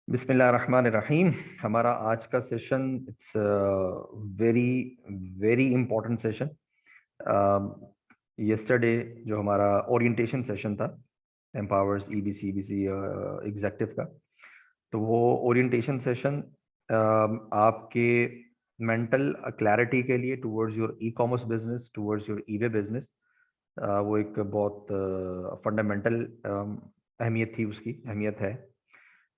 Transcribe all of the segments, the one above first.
बिस्मिल्लाहिर्रहमानिर्रहीम। हमारा आज का session it's very very important session. Yesterday जो हमारा ओरिएंटेशन सेशन था एम्पावर्स ईबीसी एग्जेक्टिव का, तो वो ओरिएंटेशन सेशन आपके मेंटल क्लैरिटी के लिए towards your e commerce business, towards your eBay business, वो एक बहुत फंडामेंटल अहमियत थी, उसकी अहमियत है।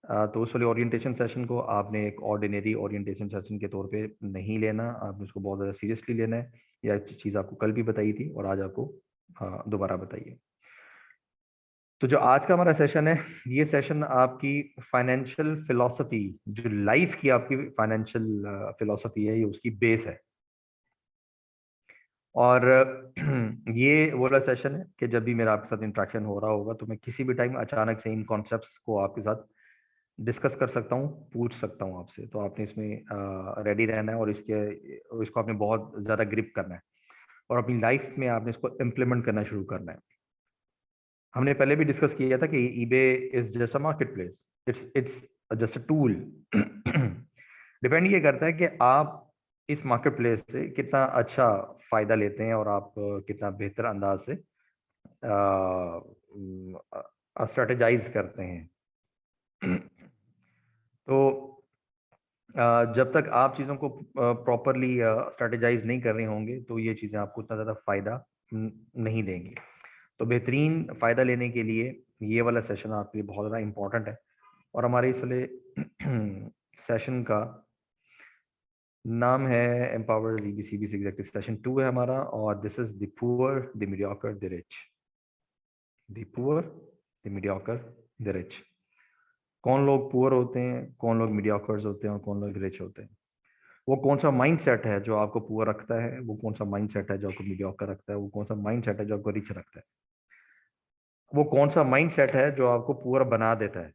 तो उस वाले ओरिएंटेशन सेशन को आपने एक ऑर्डिनरी ओरिएंटेशन सेशन के तौर पे नहीं लेना, आपने उसको बहुत ज़्यादा सीरियसली लेना है। यह चीज़ आपको कल भी बताई थी और आज आपको दोबारा बताइए। तो जो आज का हमारा सेशन है, ये सेशन आपकी फाइनेंशियल फिलॉसफी, जो लाइफ की आपकी फाइनेंशियल फिलॉसफी है, ये उसकी बेस है। और ये वो वाला सेशन है कि जब भी मेरा आपके साथ इंट्रैक्शन हो रहा होगा तो मैं किसी भी टाइम अचानक से इन कॉन्सेप्ट्स को आपके साथ डिस्कस कर सकता हूँ, पूछ सकता हूँ आपसे। तो आपने इसमें रेडी रहना है और इसको आपने बहुत ज़्यादा ग्रिप करना है और अपनी लाइफ में आपने इसको इम्प्लीमेंट करना शुरू करना है। हमने पहले भी डिस्कस किया था कि eBay is just a market place, it's just a tool. Depend ये करता है कि आप इस मार्केट प्लेस से कितना अच्छा फायदा लेते हैं और आप कितना बेहतर अंदाज से स्ट्रेटेजाइज करते हैं। तो जब तक आप चीज़ों को प्रॉपरली स्ट्रेटेजाइज नहीं कर रहे होंगे तो ये चीज़ें आपको उतना ज़्यादा फायदा नहीं देंगी। तो बेहतरीन फ़ायदा लेने के लिए ये वाला सेशन आपके लिए बहुत ज़्यादा इम्पोर्टेंट है। और हमारे इस वाले सेशन का नाम है एम्पावर्ड ईबीसीबीसी एग्जेक्टिव सेशन 2 है हमारा, और this is the poor, the mediocre, the rich. The poor, the mediocre, the rich. कौन लोग पुअर होते हैं, कौन लोग मीडियोकर्स होते हैं और कौन लोग रिच होते हैं। वो कौन सा माइंडसेट है जो आपको पुअर रखता है, वो कौन सा माइंडसेट है जो आपको मीडियोकर रखता है, वो कौन सा माइंडसेट है जो आपको रिच रखता है, वो कौन सा माइंडसेट है जो आपको पुअर बना देता है,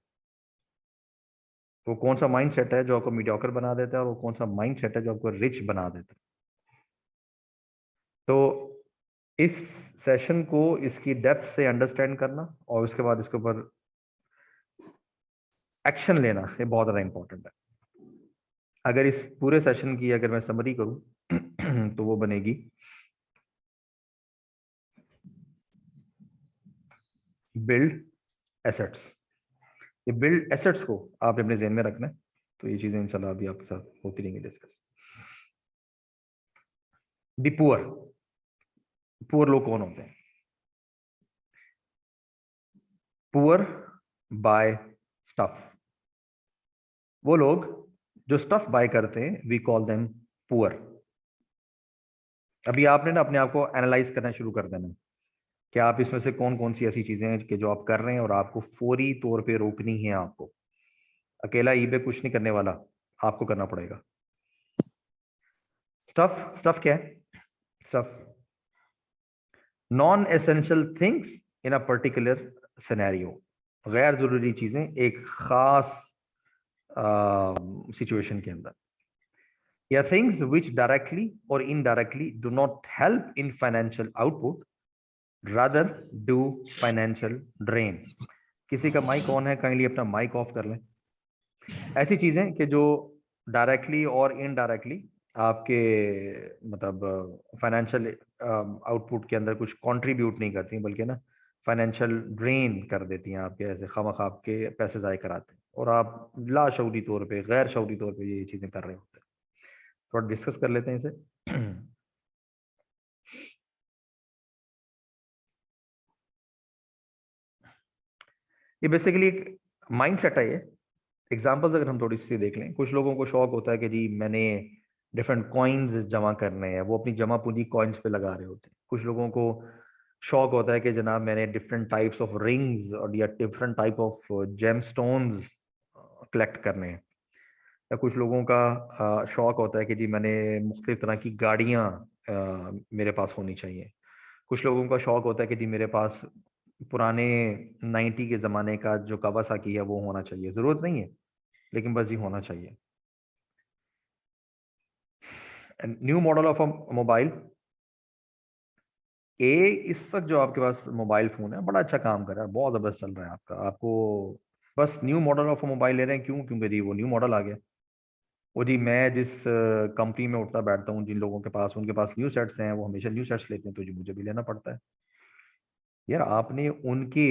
वो कौन सा माइंडसेट है जो आपको मीडियोकर बना देता है, और वो कौन सा माइंडसेट है जो आपको रिच बना देता है। तो इस सेशन को इसकी डेप्थ से अंडरस्टैंड करना और उसके बाद इसके ऊपर एक्शन लेना, ये बहुत ज़्यादा इंपॉर्टेंट है। अगर इस पूरे सेशन की अगर मैं समरी करूं तो वो बनेगी, बिल्ड एसेट्स। ये बिल्ड एसेट्स को आपने अपने ज़हन में रखना है। तो ये चीज़ें इंशाल्लाह अभी आपके साथ होती रहेंगी डिस्कस। दी पुअर, पुअर लोग कौन होते हैं? पुअर बाय स्टफ, वो लोग जो स्टफ बाय करते हैं, वी कॉल देम पुअर। अभी आपने ना अपने आप को एनालाइज करना शुरू कर देना कि आप इसमें से कौन कौन सी ऐसी चीजें हैं कि जो आप कर रहे हैं और आपको फौरी तौर पे रोकनी है। आपको अकेला ईबे कुछ नहीं करने वाला, आपको करना पड़ेगा। स्टफ, स्टफ क्या है? Stuff non essential things in a particular scenario, गैर जरूरी चीजें एक खास सिचुएशन के अंदर, या थिंग्स विच डायरेक्टली और indirectly do not help in financial output, rather do financial drain. किसी का माइक ऑन है, काइंडली अपना माइक ऑफ कर लें। ऐसी चीजें कि जो डायरेक्टली और इनडायरेक्टली आपके मतलब फाइनेंशियल आउटपुट के अंदर कुछ कंट्रीब्यूट नहीं करती, बल्कि ना फाइनेंशियल ड्रेन कर देती हैं आपके, ऐसे खामखा आपके पैसे ज़ाय कराते हैं और आप लाशऊरी तौर पे, गैर शऊरी तौर पे ये चीज़ें कर रहे होते हैं। थोड़ा डिस्कस कर लेते हैं इसे। ये बेसिकली एक माइंड सेट है। ये एग्जांपल्स अगर हम थोड़ी सी देख लें, कुछ लोगों को शौक होता है कि जी मैंने डिफरेंट कॉइन्स जमा करने हैं, वो अपनी जमा पूंजी कॉइन्स पे लगा रहे होते हैं। कुछ लोगों को शौक होता है कि जनाब मैंने डिफरेंट टाइप्स ऑफ रिंग्स और या different type of gem stones collect करने हैं। या कुछ लोगों का शौक होता है कि जी मैंने मुख्तलिफ तरह की गाड़ियाँ मेरे पास होनी चाहिए। कुछ लोगों का शौक होता है कि जी मेरे पास पुराने 90 के ज़माने का जो कावासाकी है वो होना चाहिए। ज़रूरत नहीं है, लेकिन बस ये होना चाहिए। New model of a mobile ए, इस वक्त जो आपके पास मोबाइल फोन है बड़ा अच्छा काम कर रहा है, बहुत जबरदस्त चल रहा है आपका। आपको बस न्यू मॉडल ऑफ मोबाइल ले रहे हैं, क्यों? क्योंकि जी वो न्यू मॉडल आ गया। वो जी मैं जिस कंपनी में उठता बैठता हूँ, जिन लोगों के पास, उनके पास न्यू सेट्स हैं, वो हमेशा न्यू सेट्स लेते हैं, तो जी मुझे भी लेना पड़ता है। यार आपने उनके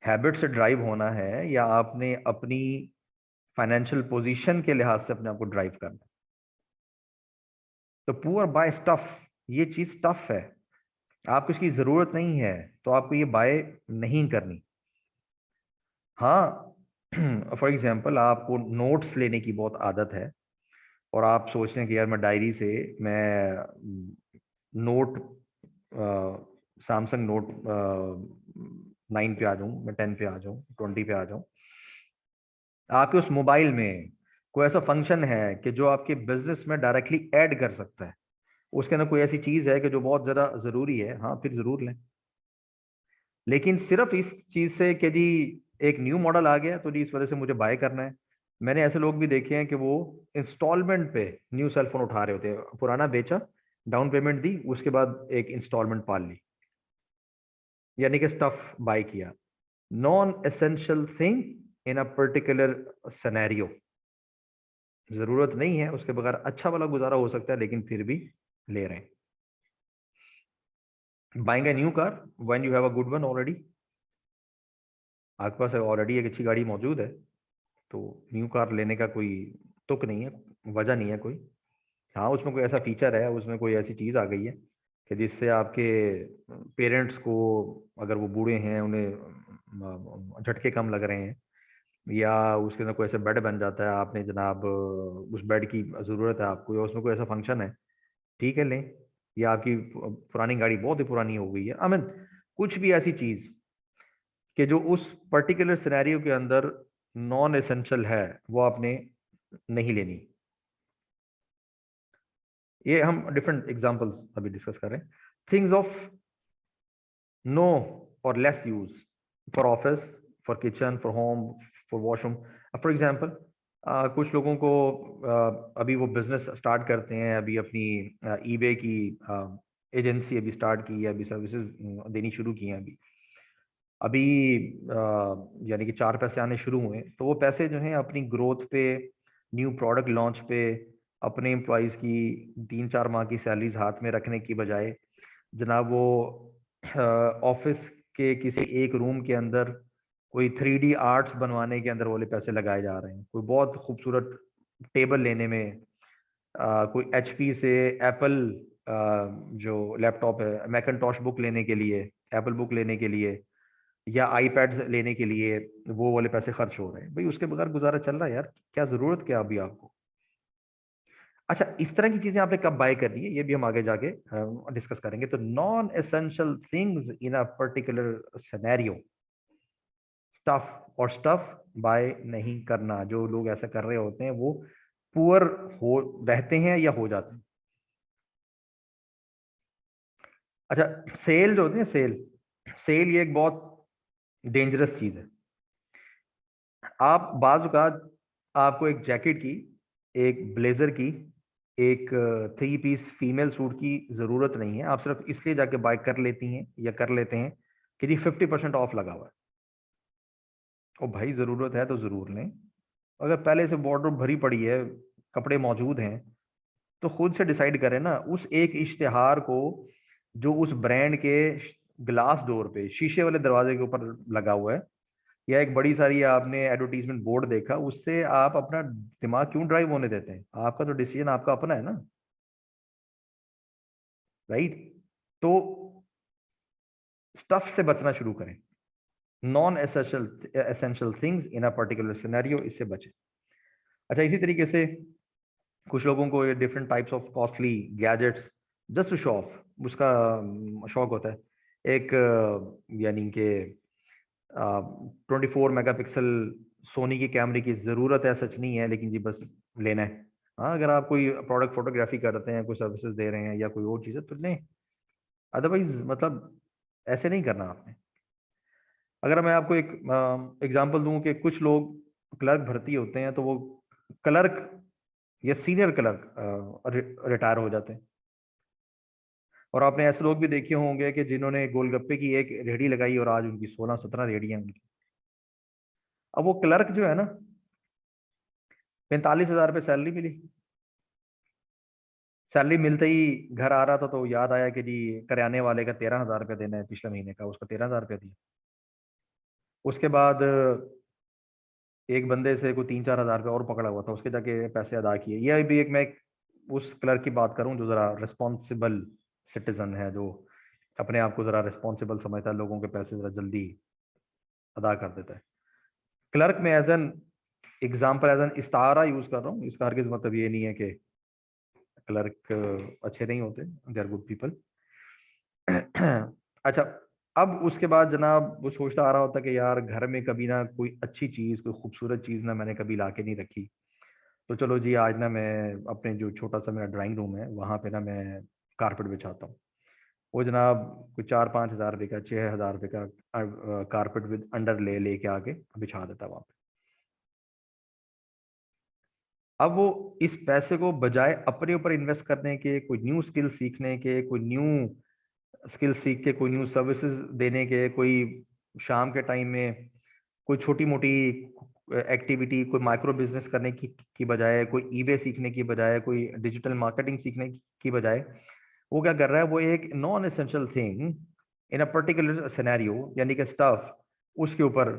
हैबिट से ड्राइव होना है, या आपने अपनी फाइनेंशियल पोजीशन के लिहाज से अपने आप को ड्राइव करना है? तो पुअर बाय स्टफ, ये चीज टफ है, आपको इसकी जरूरत नहीं है, तो आपको ये बाय नहीं करनी। हाँ, फॉर एग्जाम्पल आपको नोट्स लेने की बहुत आदत है, और आप सोच रहे हैं कि यार मैं डायरी से मैं नोट सैमसंग नोट 9 पे आ जाऊं, मैं 10 पे आ जाऊं, 20 पे आ जाऊं। आपके उस मोबाइल में कोई ऐसा फंक्शन है कि जो आपके बिजनेस में डायरेक्टली ऐड कर सकता है, उसके अंदर कोई ऐसी चीज है कि जो बहुत ज्यादा जरूरी है, हाँ फिर जरूर लें। लेकिन सिर्फ इस चीज से कि जी एक न्यू मॉडल आ गया तो जी इस वजह से मुझे बाय करना है। मैंने ऐसे लोग भी देखे हैं कि वो इंस्टॉलमेंट पे न्यू सेल फोन उठा रहे होते हैं, पुराना बेचा, डाउन पेमेंट दी, उसके बाद एक इंस्टॉलमेंट पाल ली, यानी कि स्टफ बाय किया। Non essential thing in a particular scenario, जरूरत नहीं है उसके बगैर अच्छा वाला गुजारा हो सकता है, लेकिन फिर भी ले रहे हैं। Buying a new car when you have a good one already, आपके पास ऑलरेडी एक अच्छी गाड़ी मौजूद है, तो न्यू कार लेने का कोई तुक नहीं है, वजह नहीं है कोई। हाँ उसमें कोई ऐसा फीचर है, उसमें कोई ऐसी चीज़ आ गई है कि जिससे आपके पेरेंट्स को, अगर वो बूढ़े हैं, उन्हें झटके कम लग रहे हैं, या उसके अंदर कोई ऐसा बेड बन जाता है, आपने जनाब उस बेड की ज़रूरत है आपको, या उसमें कोई ऐसा फंक्शन है, ठीक है लें। या आपकी पुरानी गाड़ी बहुत ही पुरानी हो गई है, आई मीन कुछ भी ऐसी चीज़ कि जो उस पर्टिकुलर सिनेरियो के अंदर नॉन एसेंशियल है, वो आपने नहीं लेनी। ये हम डिफरेंट एग्जांपल्स अभी डिस्कस कर रहे हैं। थिंग्स ऑफ नो और less use, for office, for kitchen, for home, for washroom. For example कुछ लोगों को अभी वो बिजनेस स्टार्ट करते हैं, अभी अपनी ईबे की एजेंसी अभी स्टार्ट की है, अभी सर्विसेज देनी शुरू की हैं अभी अभी यानी कि 4 पैसे आने शुरू हुए, तो वो पैसे जो हैं अपनी ग्रोथ पे, न्यू प्रोडक्ट लॉन्च पे, अपने एम्प्लॉयज़ की 3-4 माह की सैलरीज हाथ में रखने की बजाय, जनाब वो ऑफिस के किसी एक रूम के अंदर कोई 3D आर्ट्स बनवाने के अंदर वाले पैसे लगाए जा रहे हैं, कोई बहुत खूबसूरत टेबल लेने में, कोई एचपी से एप्पल जो लैपटॉप है, मैकनटॉश बुक लेने के लिए, एप्पल बुक लेने के लिए, या आईपैड्स लेने के लिए वो वाले पैसे खर्च हो रहे हैं। भाई उसके बगैर गुजारा चल रहा है यार, क्या जरूरत क्या अभी आपको? अच्छा, इस तरह की चीजें आपने कब बाय करनी है, ये भी हम आगे जाके डिस्कस करेंगे। तो non essential things in a particular scenario, stuff और स्टफ बाय नहीं करना। जो लोग ऐसा कर रहे होते हैं वो पुअर हो रहते हैं या हो जाते हैं। अच्छा, सेल जो होती है, सेल सेल ये एक बहुत डेंजरस चीज है। आप बाज़ औक़ात आपको एक जैकेट की, एक ब्लेज़र की, एक 3 पीस फीमेल सूट की ज़रूरत नहीं है। आप सिर्फ़ इसलिए जाके बाय कर लेती हैं या कर लेते हैं कि जी 50% ऑफ लगा हुआ है। और भाई ज़रूरत है तो ज़रूर लें। अगर पहले से वार्डरोब भरी पड़ी है, कपड़े मौजूद हैं, तो खुद से डिसाइड करें ना, उस एक इश्तिहार को जो उस ब्रांड के ग्लास डोर पे, शीशे वाले दरवाजे के ऊपर लगा हुआ है, या एक बड़ी सारी आपने एडवर्टीजमेंट बोर्ड देखा, उससे आप अपना दिमाग क्यों ड्राइव होने देते हैं? आपका तो डिसीजन आपका अपना है ना, राइट? तो स्टफ से बचना शुरू करें, non essential essential things in a particular scenario, इससे बचें। अच्छा, इसी तरीके से कुछ लोगों को different types of costly gadgets just to show off, उसका शौक होता है। एक यानी कि 24 मेगापिक्सल सोनी की कैमरे की ज़रूरत है सच नहीं है, लेकिन जी बस लेना है। हाँ, अगर आप कोई प्रोडक्ट फोटोग्राफी करते हैं, कोई सर्विसेज दे रहे हैं या कोई और चीज़ है तो लें, अदरवाइज मतलब ऐसे नहीं करना आपने। अगर मैं आपको एक एग्जांपल दूं कि कुछ लोग क्लर्क भर्ती होते हैं, तो वो क्लर्क या सीनियर क्लर्क रिटायर हो जाते हैं। और आपने ऐसे लोग भी देखे होंगे कि जिन्होंने गोलगप्पे की एक रेहड़ी लगाई और आज उनकी 16-17 रेहड़ियां हैं उनकी। अब वो क्लर्क जो है ना, 45,000 रुपये सैलरी मिली। सैलरी मिलते ही घर आ रहा था तो याद आया कि जी करियाने वाले का 13,000 रुपये देना है पिछले महीने का, उसका 13,000 रुपये दिया। उसके बाद एक बंदे से कोई 3-4 हज़ार रुपये और पकड़ा हुआ था, उसके जाके पैसे अदा किए। ये भी एक, मैं उस क्लर्क की बात करूं जो जरा रिस्पॉन्सिबल सिटीजन है, जो अपने आप को जरा रिस्पॉन्सिबल समझता है, लोगों के पैसे जरा जल्दी अदा कर देता है। क्लर्क में as an example, as an इस्तारा यूज कर रहा हूँ, इसका हरगिज मतलब ये नहीं है कि क्लर्क अच्छे नहीं होते, दे आर गुड पीपल। अच्छा, अब उसके बाद जनाब वो सोचता आ रहा होता कि यार घर में कभी ना कोई अच्छी चीज, कोई खूबसूरत चीज ना मैंने कभी लाके नहीं रखी, तो चलो जी आज ना मैं अपने जो छोटा सा मेरा ड्राइंग रूम है वहां पे ना मैं कारपेट बिछाता हूँ। वो जनाब कुछ 4-5 हज़ार रुपये का, 6 हज़ार रुपये का कारपेट विद अंडर लेके आके बिछा देता है वहां पे। अब वो इस पैसे को बजाय अपने ऊपर इन्वेस्ट करने के, कोई न्यू स्किल सीखने के, कोई न्यू स्किल सीख के, कोई न्यू सर्विसेज देने के, कोई शाम के टाइम में कोई छोटी मोटी एक्टिविटी, कोई माइक्रो बिजनेस करने की बजाय, कोई ईबे सीखने की बजाय, कोई डिजिटल मार्केटिंग सीखने की बजाय, वो क्या कर रहा है, वो एक non essential thing in a particular scenario यानी कि स्टफ, उसके ऊपर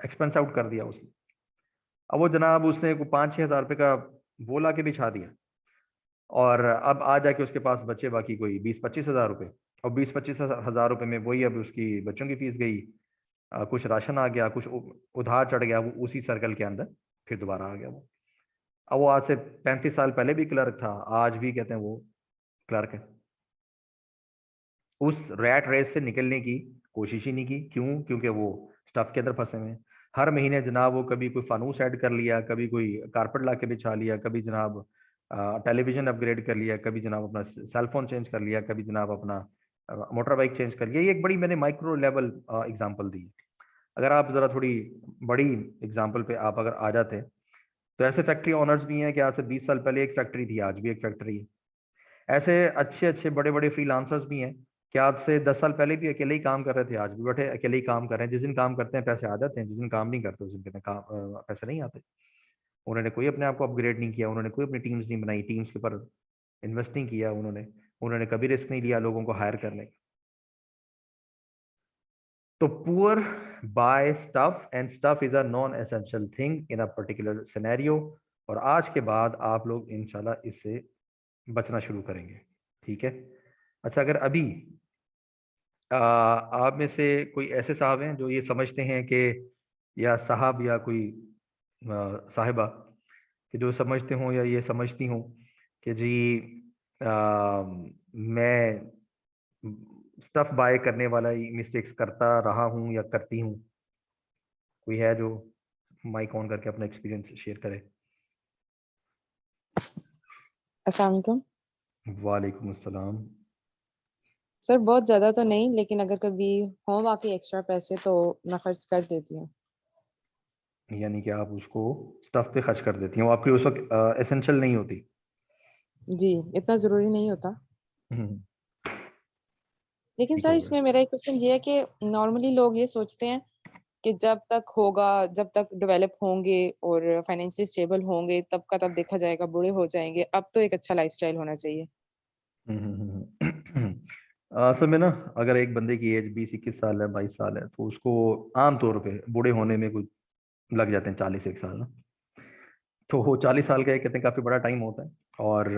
एक्सपेंस आउट कर दिया उसने। अब वो जनाब उसने को 5-6 हज़ार रुपये का वो ला के बिछा दिया, और अब आ जाके उसके पास बचे बाकी कोई 20-25 हज़ार रुपये, और 20-25 हज़ार रुपये में वही अब उसकी बच्चों की फीस गई, कुछ राशन आ गया, कुछ उधार चढ़ गया, वो उसी सर्कल के अंदर फिर दोबारा आ गया वो। अब वो आज से 35 साल पहले भी क्लर्क था, आज भी कहते हैं वो क्लर्क है। उस रैट रेस से निकलने की कोशिश ही नहीं की। क्यों? क्योंकि वो स्टफ के अंदर फंसे हुए हैं। हर महीने जनाब वो कभी कोई फानूस ऐड कर लिया, कभी कोई कारपेट ला के बिछा लिया, कभी जनाब टेलीविजन अपग्रेड कर लिया, कभी जनाब अपना सेल फोन चेंज कर लिया, कभी जनाब अपना मोटर बाइक चेंज कर लिया। ये एक बड़ी मैंने माइक्रो लेवल एग्जांपल दी। अगर आप जरा थोड़ी बड़ी एग्जांपल पे आप अगर आ जाते, तो ऐसे फैक्ट्री ओनर्स भी हैं कि आज से 20 साल पहले एक फैक्ट्री थी, आज भी एक फैक्ट्री है। ऐसे अच्छे अच्छे बड़े बड़े फ्रीलांसर्स भी हैं कि आज से 10 साल पहले भी अकेले ही काम कर रहे थे, आज भी बैठे अकेले ही काम कर रहे हैं। जिस दिन काम करते हैं पैसे आ जाते हैं, जिस दिन काम नहीं करते उस दिन कहते हैं पैसे नहीं आते। उन्होंने कोई अपने आप को अपग्रेड नहीं किया, उन्होंने कोई अपनी टीम्स नहीं बनाई, टीम्स के ऊपर इन्वेस्ट नहीं किया उन्होंने, उन्होंने कभी रिस्क नहीं लिया लोगों को हायर करने का। तो poor buy stuff, and stuff is a non essential thing in a particular scenario. और आज के बाद आप लोग इंशाल्लाह इससे बचना शुरू करेंगे, ठीक है। अच्छा, अगर अभी आप में से कोई ऐसे साहब हैं जो ये समझते हैं कि, या साहब या कोई साहिबा, कि जो समझते हों या ये समझती हूँ कि जी मैं स्टफ बाय करने वाला ही मिस्टेक्स करता रहा हूँ या करती हूँ, कोई है जो माइक ऑन करके अपना एक्सपीरियंस शेयर करे? अस्सलाम वालेकुम। वालेकुम अस्सलाम। सर बहुत ज़्यादा तो नहीं, लेकिन अगर कभी हो बाकी एक्स्ट्रा पैसे तो मैं खर्च कर देती हूँ। यानी कि आप उसको स्टफ पे खर्च कर देती हैं, वो आपकी उस वक्त एसेंशियल नहीं होती। जी, इतना ज़रूरी नहीं होता। हम्म, लेकिन ठीक सर हो गया। इसमें मेरा एक क्वेश्चन ये है कि नॉर्मली लोग ये सोचते हैं कि जब तक होगा, जब तक डेवलप होंगे और फाइनेंशियली स्टेबल होंगे तब का तब देखा जाएगा, बूढ़े हो जाएंगे, अब तो एक अच्छा लाइफस्टाइल होना चाहिए। असल में ना, अगर एक बंदे की एज 20-21 साल है, 22 साल है, तो उसको आम तौर पे बूढ़े होने में कुछ लग जाते हैं 40 एक साल ना। तो वो 40 साल का एक कहते हैं काफी बड़ा टाइम होता है। और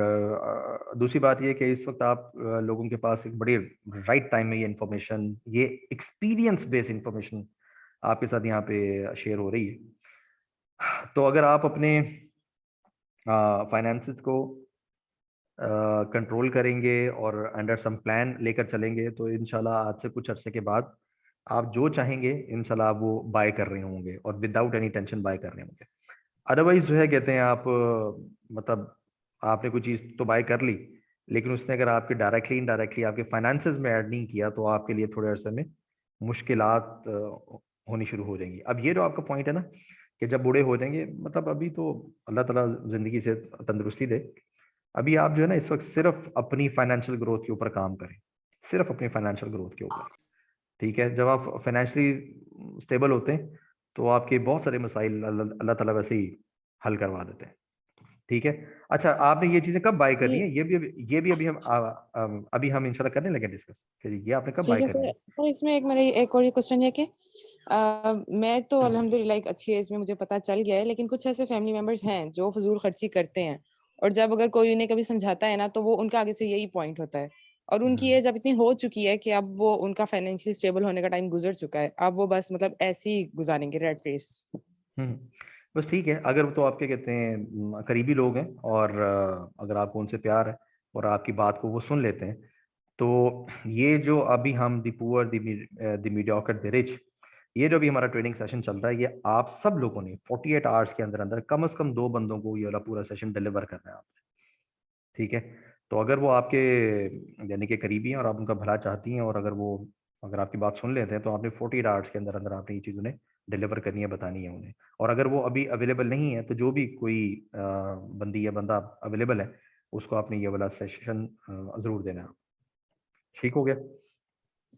दूसरी बात ये कि इस वक्त आप लोगों के पास एक बड़ी राइट टाइम में ये इन्फॉर्मेशन, ये एक्सपीरियंस बेस्ड इन्फॉर्मेशन आपके साथ यहाँ पे शेयर हो रही है। तो अगर आप अपने फाइनेंसिस को कंट्रोल करेंगे और अंडर सम प्लान लेकर चलेंगे, तो इंशाल्लाह आज से कुछ अरसे के बाद आप जो चाहेंगे इंशाल्लाह आप वो बाय कर रहे होंगे, और विदाउट एनी टेंशन बाय कर रहे होंगे। अदरवाइज जो है कहते हैं आप मतलब आपने कोई चीज़ तो बाय कर ली, लेकिन उसने अगर आपके डायरेक्टली इनडायरेक्टली आपके फाइनेंसेस में ऐड नहीं किया, तो आपके लिए थोड़े अरसे में मुश्किलात होनी शुरू हो जाएंगी। अब ये जो आपका पॉइंट है ना, कि जब बूढ़े हो जाएंगे, मतलब अभी तो अल्लाह ताला जिंदगी से तंदुरुस्ती दे। अभी आप जो है ना इस वक्त सिर्फ अपनी फाइनेंशियल ग्रोथ के ऊपर काम करें, सिर्फ अपनी फाइनेंशियल ग्रोथ के ऊपर। ठीक है, जब आप फाइनेंशियली स्टेबल होते हैं, तो आपके बहुत सारे मसाइल अल्लाह ताला वैसे ही हल करवा देते हैं। ठीक है। अच्छा, आपने ये चीजें कब बाय करनी ये है? ये भी अभी हम इंशाल्लाह करने लगे डिस्कस, फिर ये आपने कब ठीक बाय है करनी सर। है? सर इसमें एक मेरा एक और क्वेश्चन है कि मैं तो अल्हम्दुलिल्लाह एक अच्छी एज में मुझे पता चल गया है, लेकिन कुछ ऐसे फैमिली मेंबर्स हैं जो फजूल खर्ची करते हैं, और जब अगर कोई उन्हें कभी समझाता है ना, तो वो उनका आगे से यही पॉइंट होता है, और उनकी एज अब इतनी हो चुकी है कि अब वो उनका फाइनेंशियली स्टेबल होने का टाइम गुजर चुका है। अब वो बस मतलब ऐसे ही गुजारेंगे रेट रेस। हम्म। बस ठीक है, अगर तो आपके कहते हैं करीबी लोग हैं और अगर आपको उनसे प्यार है और आपकी बात को वो सुन लेते हैं, तो ये जो अभी हम the poor the mediocre the rich, ये जो भी हमारा ट्रेनिंग सेशन चल रहा है, ये आप सब लोगों ने 48 आवर्स के अंदर अंदर कम से कम 2 बंदों को ये वाला पूरा सेशन डिलीवर करना है आपने। ठीक है। तो अगर वो आपके यानी कि करीबी हैं और आप उनका भला चाहती हैं, और अगर आपकी बात सुन लेते हैं, तो आपने 48 आवर्स के अंदर अंदर आपने ये चीज़ उन्हें डिलीवर करनी है, बतानी है उन्हें। और अगर वो अभी अवेलेबल नहीं है, तो जो भी कोई बंदी या बंदा अवेलेबल है, उसको आपने ये वाला सेशन ज़रूर देना है। ठीक हो गया?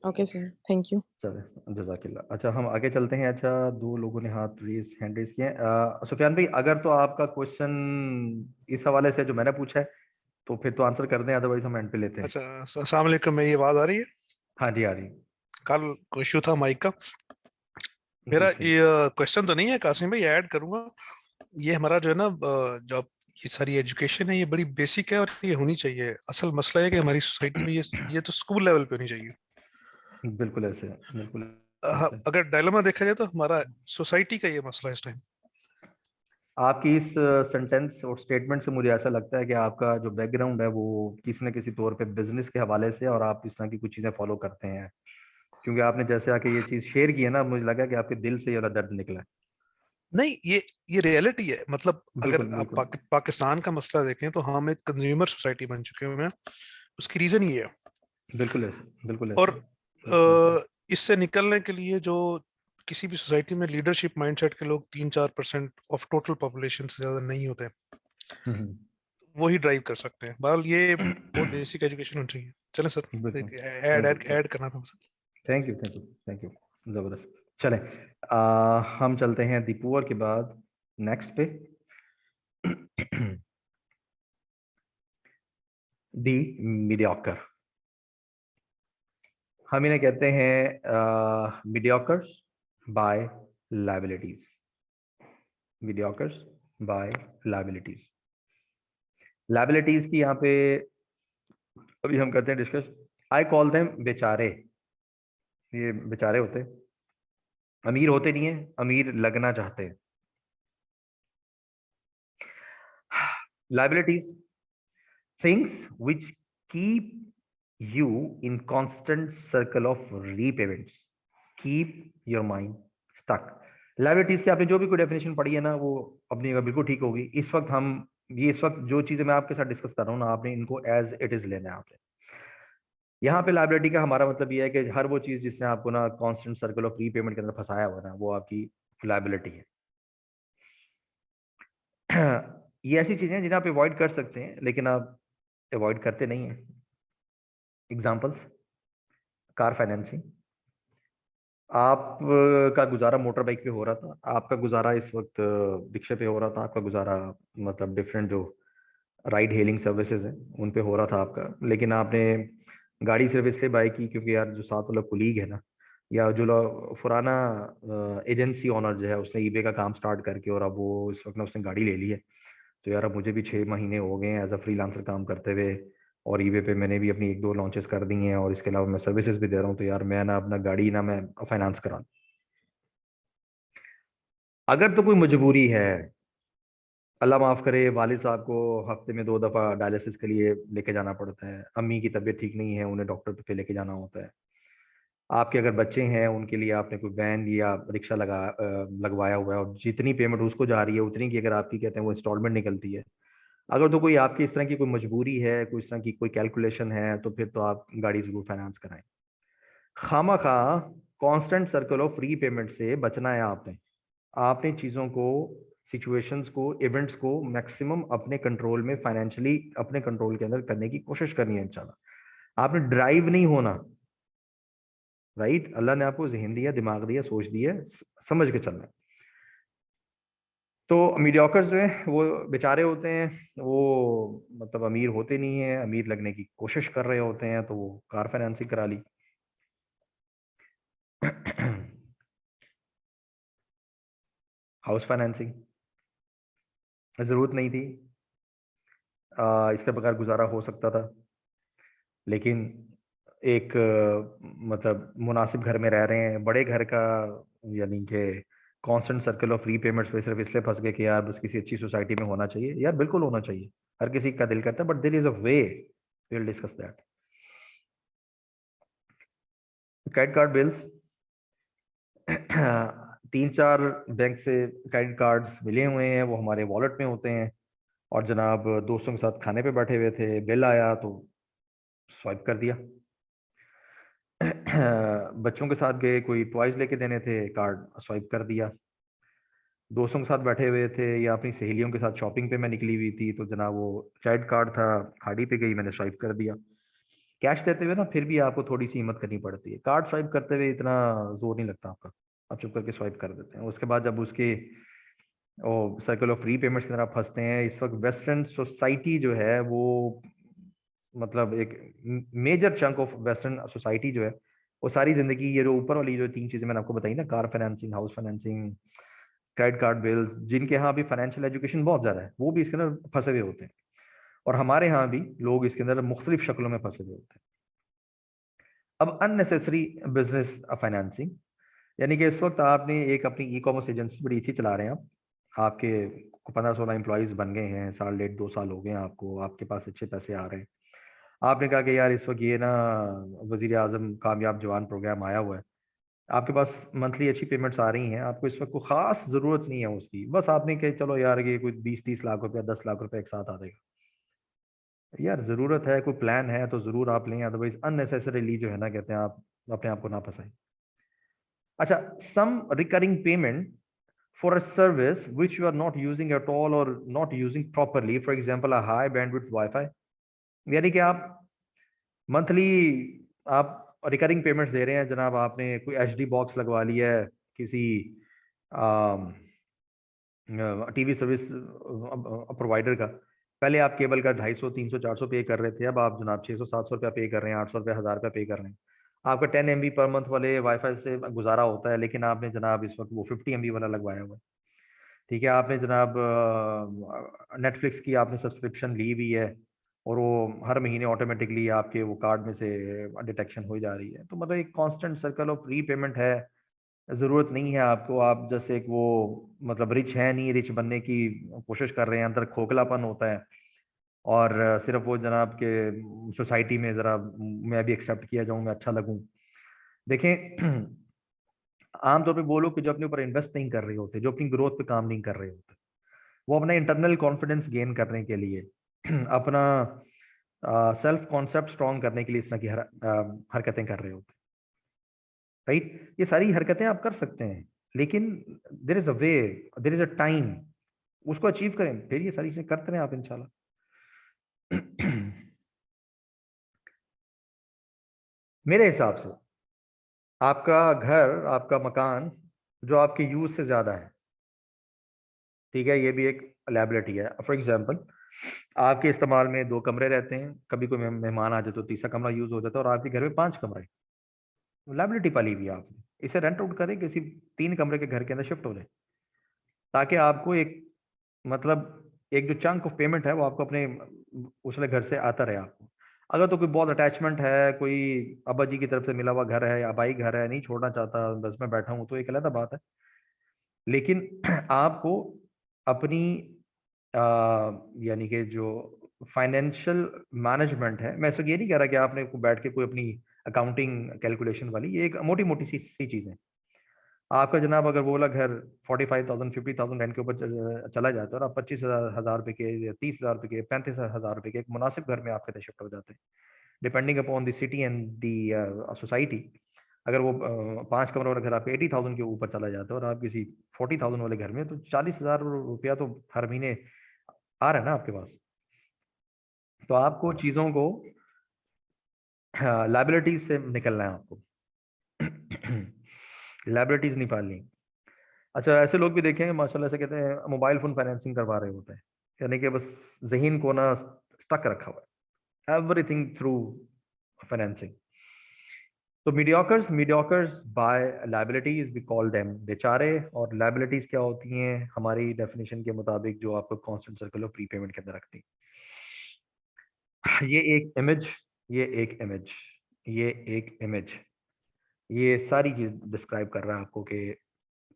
Okay sir, thank you. चले, जजाकिल्लाह। अच्छा, हम आगे चलते हैं। अच्छा, 2 लोगों ने हैंड रेज किए हैं। सुफियान भाई, अगर तो आपका क्वेश्चन इस हवाले से जो मैंने पूछा है, तो फिर तो आंसर कर दें, अदरवाइज हम एंड पे लेते हैं। अच्छा, अस्सलाम वालेकुम, मेरी आवाज आ रही है? हाँ जी, आ रही। कल कोई इशू था माइक का। जी मेरा सही। ये क्वेश्चन तो नहीं है कासिम भाई, ऐड करूंगा। ये हमारा जो है ना, जो ये सारी एजुकेशन है, ये बड़ी बेसिक है और ये होनी चाहिए। असल मसला है कि हमारी सोसाइटी में ये तो स्कूल लेवल पे होनी चाहिए। बिल्कुल ऐसे है, बिल्कुल हाँ, ऐसे है। अगर डायलेमा देखा जाए तो हमारा सोसाइटी का ये मसला है इस टाइम। आपकी इस सेंटेंस और स्टेटमेंट से मुझे ऐसा लगता है कि आपका जो बैकग्राउंड है वो किसी न किसी तौर पे बिजनेस के हवाले से, और आप इस तरह की कुछ चीजें फॉलो करते हैं, क्योंकि आपने जैसे आके ये चीज शेयर की है ना, मुझे लगा कि आपके दिल से ये वाला दर्द निकला है। नहीं, ये रियलिटी है। मतलब अगर बिल्कुल आप बिल्कुल। पाकिस्तान का मसला देखें तो हम एक कंज्यूमर सोसाइटी बन चुके हैं। उसकी रीजन ये है। बिल्कुल ऐसे, बिल्कुल और ऐसे, बिल्कुल ऐसे। इससे निकलने के लिए जो किसी भी सोसाइटी में लीडरशिप माइंडसेट के लोग 3-4% ऑफ टोटल पॉपुलेशन से ज्यादा नहीं होते, हम्म, वही ड्राइव कर सकते हैं। बहरहाल ये बहुत बेसिक एजुकेशन होनी चाहिए। चलें सर, बिल्कुल। एक add thank you, add add करना था बस। Thank you, thank you, thank you. जबरदस्त। चलें, हम चलते हैं दीपुअर के बाद नेक्स्ट पे। दी मीडियोकर, हम इन्हें कहते हैं mediocres buy liabilities. Mediocres buy liabilities. Liabilities की यहाँ पे अभी हम करते हैं डिस्कस। आई कॉल देम बेचारे। ये बेचारे होते हैं, अमीर होते नहीं है, अमीर लगना चाहते हैं। Liabilities, things which keep you in constant circle of repayments, keep your mind stuck। Liabilities की आपने जो भी कोई डेफिनेशन पढ़ी है ना, वो अपनी जगह बिल्कुल ठीक होगी। इस वक्त जो चीजें मैं आपके साथ डिस्कस कर रहा हूँ ना, आपने इनको एज इट इज लेना है आपने। यहाँ पे लाइबिलिटी का हमारा मतलब ये है कि हर वो चीज जिसने आपको ना कांस्टेंट सर्कल ऑफ रीपेमेंट के अंदर फंसाया हुआ ना, वो आपकी लाइबिलिटी है। ये ऐसी चीजें हैं जिन्हें आप अवॉइड कर सकते हैं, लेकिन आप अवॉइड करते नहीं है। Examples, car financing. आप का गुजारा मोटर बाइक पे हो रहा था, आपका गुजारा इस वक्त रिक्शे पे हो रहा था, आपका गुजारा मतलब डिफरेंट जो राइड हेलिंग सर्विसेज हैं उन पे हो रहा था आपका, लेकिन आपने गाड़ी सिर्फ इसलिए बाई की क्योंकि यार जो साथ वाला कुलीग है ना, या जो पुराना एजेंसी ओनर जो है, उसने ईबे का काम स्टार्ट करके और अब वो इस वक्त ना उसने गाड़ी ले ली है, तो यार अब मुझे भी 6 महीने हो गए हैं एज अ फ्रीलांसर काम करते हुए, और ईबे पे मैंने भी अपनी 1-2 लॉन्चेस कर दी हैं, और इसके अलावा मैं सर्विसेज भी दे रहा हूँ, तो यार मैं ना अपना गाड़ी ना मैं फाइनेंस करा। अगर तो कोई मजबूरी है, अल्लाह माफ करे, वालिद साहब को हफ्ते में 2 दफा डायलिसिस के लिए लेके जाना पड़ता है, अम्मी की तबीयत ठीक नहीं है, उन्हें डॉक्टर पे लेके जाना होता है, आपके अगर बच्चे हैं उनके लिए आपने कोई वैन या रिक्शा लगवाया हुआ है, और जितनी पेमेंट उसको जा रही है उतनी की अगर आपकी कहते हैं वो इंस्टॉलमेंट निकलती है। अगर तो कोई आपकी इस तरह की कोई मजबूरी है, कोई इस तरह की कोई कैलकुलेशन है, तो फिर तो आप गाड़ी जरूर फाइनेंस कराएं। खामा खा कांस्टेंट सर्कल ऑफ रीपेमेंट से बचना है आपने। आपने चीज़ों को, सिचुएशंस को, इवेंट्स को मैक्सिमम अपने कंट्रोल में, फाइनेंशियली अपने कंट्रोल के अंदर करने की कोशिश करनी है इंशाल्लाह। आपने ड्राइव नहीं होना, राइट? अल्लाह ने आपको जहन दिया, दिमाग दिया, सोच दी है, समझ के चलना है। तो मीडियोकर्स जो है वो बेचारे होते हैं, वो मतलब अमीर होते नहीं है, अमीर लगने की कोशिश कर रहे होते हैं, तो वो कार फाइनेंसिंग करा ली। हाउस फाइनेंसिंग जरूरत नहीं थी, इसके बगैर गुजारा हो सकता था, लेकिन एक मतलब मुनासिब घर में रह रहे हैं, बड़े घर का यानी कि कांस्टेंट सर्कल ऑफ रीपेमेंट्स पे सिर्फ इसलिए फंस गए कि यार बस किसी अच्छी सोसाइटी में होना चाहिए। यार बिल्कुल होना चाहिए, हर किसी का दिल करता है, but there is a way, we will discuss that. Credit card bills, 3-4 bank से क्रेडिट कार्ड्स मिले हुए हैं, वो हमारे वॉलेट में होते हैं, और जनाब दोस्तों के साथ खाने पे बैठे हुए थे, बिल आया तो स्वाइप कर दिया। बच्चों के साथ गए, कोई टॉयज लेके देने थे, कार्ड स्वाइप कर दिया। दोस्तों के साथ बैठे हुए थे या अपनी सहेलियों के साथ शॉपिंग पे मैं निकली हुई थी, तो जनाब वो क्रेडिट कार्ड था, खाड़ी पे गई, मैंने स्वाइप कर दिया। कैश देते हुए ना फिर भी आपको थोड़ी सी हिम्मत करनी पड़ती है, कार्ड स्वाइप करते हुए इतना जोर नहीं लगता आपका, आप चुप करके स्वाइप कर देते हैं। उसके बाद जब उसके सर्कल ऑफ रीपेमेंट्स की तरफ फंसते हैं, इस वक्त वेस्टर्न सोसाइटी जो है वो मतलब एक major chunk of western society जो है, वो सारी जिंदगी ये जो ऊपर वाली जो 3 चीजें मैंने आपको बताई ना, car financing, house financing, credit card bills, जिनके यहाँ भी फाइनेंशियल एजुकेशन बहुत ज्यादा है, वो भी इसके अंदर फंसे हुए होते हैं, और हमारे यहाँ भी लोग इसके अंदर मुख्तलिफ शक्लों में फंसे हुए होते हैं। अब अननेसेसरी बिजनेस फाइनेंसिंग, यानी कि इस वक्त आपने एक अपनी ई कॉमर्स एजेंसी बड़ी अच्छी चला रहे हैं, आप आपके 15-16 एम्प्लॉयज बन गए हैं, साल 1.5-2 साल हो गए हैं आपको, आपके पास अच्छे पैसे आ रहे हैं। आपने कहा कि यार इस वक्त ये ना वजीर आजम कामयाब जवान प्रोग्राम आया हुआ है, आपके पास मंथली अच्छी पेमेंट्स आ रही हैं, आपको इस वक्त कोई खास जरूरत नहीं है उसकी, बस आपने कहा चलो यार ये कोई 20-30 लाख रुपया, 10 लाख रुपया एक साथ आ जाएगा। यार जरूरत है, कोई प्लान है तो जरूर आप लें, अदरवाइज अननेसेसरीली जो है ना, कहते हैं आप अपने आप को ना फंसाएं। अच्छा, some recurring payment for a service which you are not using at all or not using properly, for example a high bandwidth Wi-Fi, यानी कि आप मंथली आप रिकरिंग पेमेंट्स दे रहे हैं जनाब, आपने कोई एचडी बॉक्स लगवा लिया है किसी टीवी सर्विस प्रोवाइडर का। पहले आप केबल का 250, 300, 400 पे कर रहे थे, अब आप जनाब 600, 700 रुपया पे कर रहे हैं, 800 रुपया, 1000 रुपया पे कर रहे हैं। आपका 10 MB पर मंथ वाले वाईफाई से गुजारा होता है, लेकिन आपने जनाब इस वक्त वो 50 MB वाला लगवाया हुआ है। ठीक है, आपने जनाब नेटफ्लिक्स की आपने सब्सक्रिप्शन ली हुई है, और वो हर महीने ऑटोमेटिकली आपके वो कार्ड में से डिटेक्शन हो जा रही है, तो मतलब एक कांस्टेंट सर्कल ऑफ रीपेमेंट है। ज़रूरत नहीं है आपको, आप जैसे एक वो मतलब रिच है नहीं, रिच बनने की कोशिश कर रहे हैं, अंदर खोखलापन होता है, और सिर्फ वो जनाब के सोसाइटी में ज़रा मैं भी एक्सेप्ट किया जाऊँ, मैं अच्छा लगूँ। देखें, आमतौर पे वो लोग जो अपने ऊपर इन्वेस्ट नहीं कर रहे होते, जो अपनी ग्रोथ पे काम नहीं कर रहे होते, वो अपना इंटरनल कॉन्फिडेंस गेन करने के लिए अपना सेल्फ कॉन्सेप्ट स्ट्रॉन्ग करने के लिए इस तरह की हरकतें कर रहे होते, राइट। ये सारी हरकतें आप कर सकते हैं, लेकिन there is a way, there is a time, उसको अचीव करें, फिर ये सारी चीजें करते रहें आप इंशाल्लाह। मेरे हिसाब से आपका घर, आपका मकान जो आपके यूज से ज्यादा है, ठीक है, ये भी एक लायबिलिटी है। फॉर एग्जांपल, आपके इस्तेमाल में 2 कमरे रहते हैं, कभी कोई मेहमान आ जाए तो तीसरा कमरा यूज हो जाता है, और आपके घर में 5 कमरे, लायबिलिटी पाली हुई है आपने, इसे रेंट आउट करें, किसी 3 कमरे के घर के अंदर शिफ्ट हो जाए, ताकि आपको एक मतलब एक जो चंक ऑफ पेमेंट है वो आपको अपने उस वाले घर से आता रहे आपको। अगर तो कोई बहुत अटैचमेंट है, कोई अब्बा जी की तरफ से मिला हुआ घर है या अबाई घर है, नहीं छोड़ना चाहता, बस मैं बैठा हूँ, तो एक अलग बात है। लेकिन आपको अपनी यानी कि जो फाइनेंशियल मैनेजमेंट है, मैं इसको ये नहीं कह रहा कि आपने को बैठ के कोई अपनी अकाउंटिंग कैलकुलेशन वाली, ये एक मोटी मोटी सी चीज़ है। आपका जनाब अगर वो वाला घर 45,000 50,000 रेंट के ऊपर चला जाता है, और आप 25,000 रुपए के, 30,000 रुपए के, 35,000 रुपए के एक मुनासिब घर में आपके शिफ्ट हो जाते हैं, depending upon the city and the society. अगर वो 5 कमरे वाला घर आपके 80,000 के ऊपर चला जाता है, और आप किसी 40,000 वाले घर में, तो 40,000 रुपया तो हर महीने आ रहा है ना आपके पास। तो आपको चीज़ों को लाइबिलिटीज से निकलना है, आपको लाइबिलिटीज नहीं पालनी। अच्छा, ऐसे लोग भी देखेंगे माशाल्लाह से कहते हैं मोबाइल फोन फाइनेंसिंग करवा रहे होते हैं, यानी कि बस ज़हीन को ना स्टक रखा हुआ है, एवरीथिंग थ्रू फाइनेंसिंग। तो mediocres buy liabilities we call them बेचारे। और लायबिलिटीज क्या होती हैं हमारी डेफिनेशन के मुताबिक, जो आपको कांस्टेंट सर्कल ऑफ प्रीपेमेंट के अंदर रखती हैं। ये एक इमेज, ये एक इमेज, ये एक इमेज, ये सारी चीज डिस्क्राइब कर रहा है आपको कि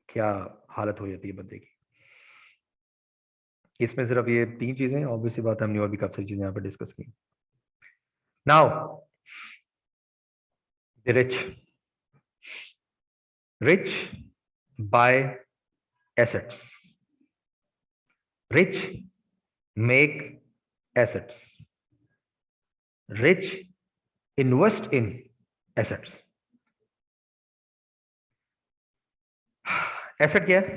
क्या हालत हो जाती है बंदे की। इसमें सिर्फ ये 3 चीजें, ऑब्वियसली बात है, हमने और भी काफी सारी चीजें यहाँ पे डिस्कस की। Now the rich by assets, rich make assets, rich invest in assets। Asset क्या है?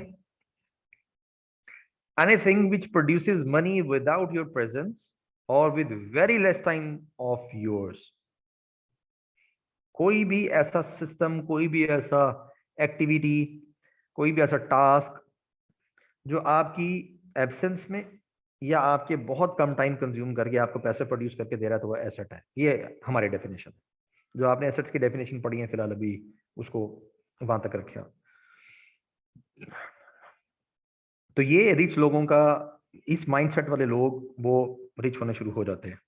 Anything which produces money without your presence or with very less time of yours। कोई भी ऐसा सिस्टम, कोई भी ऐसा एक्टिविटी, कोई भी ऐसा टास्क जो आपकी एब्सेंस में या आपके बहुत कम टाइम कंज्यूम करके आपको पैसे प्रोड्यूस करके दे रहा है, तो वो एसेट है। ये हमारी डेफिनेशन है। जो आपने एसेट्स की डेफिनेशन पढ़ी है फिलहाल अभी, उसको वहां तक रखा। तो ये रिच लोगों का, इस माइंडसेट वाले लोग वो रिच होने शुरू हो जाते हैं।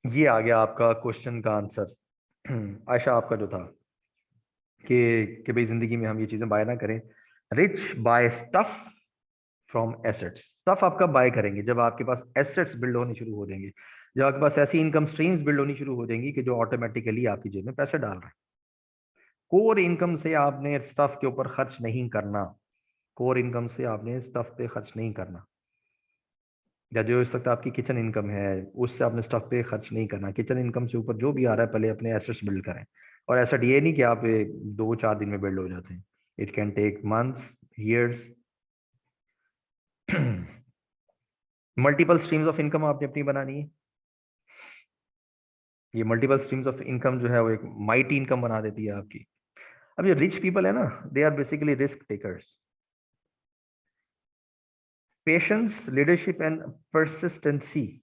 ये आ गया आपका क्वेश्चन का आंसर। आयशा, आपका जो था कि भाई जिंदगी में हम ये चीजें बाय ना करें। Rich buy stuff from assets. Stuff आप कब बाय करेंगे? जब आपके पास एसेट्स बिल्ड होनी शुरू हो जाएंगे, जब आपके पास ऐसी इनकम स्ट्रीम्स बिल्ड होनी शुरू हो जाएंगी कि जो ऑटोमेटिकली आपकी जेब में पैसे डाल रहे हैं। कोर इनकम से आपने स्टफ के ऊपर खर्च नहीं करना, कोर इनकम से आपने स्टफ पे खर्च नहीं करना, या जो इस वक्त आपकी किचन इनकम है उससे आपने स्टफ पे खर्च नहीं करना। किचन इनकम से ऊपर जो भी आ रहा है पहले अपने एसेट्स बिल्ड करें। और एसेट ये नहीं कि आप 2-4 दिन में बिल्ड हो जाते हैं, it can take months, years. Multiple streams of income आपने अपनी बनानी है। ये मल्टीपल स्ट्रीम्स ऑफ इनकम जो है वो एक माइटी इनकम बना देती है आपकी। अब ये रिच पीपल है ना, they are basically risk takers. Patience, leadership and persistency,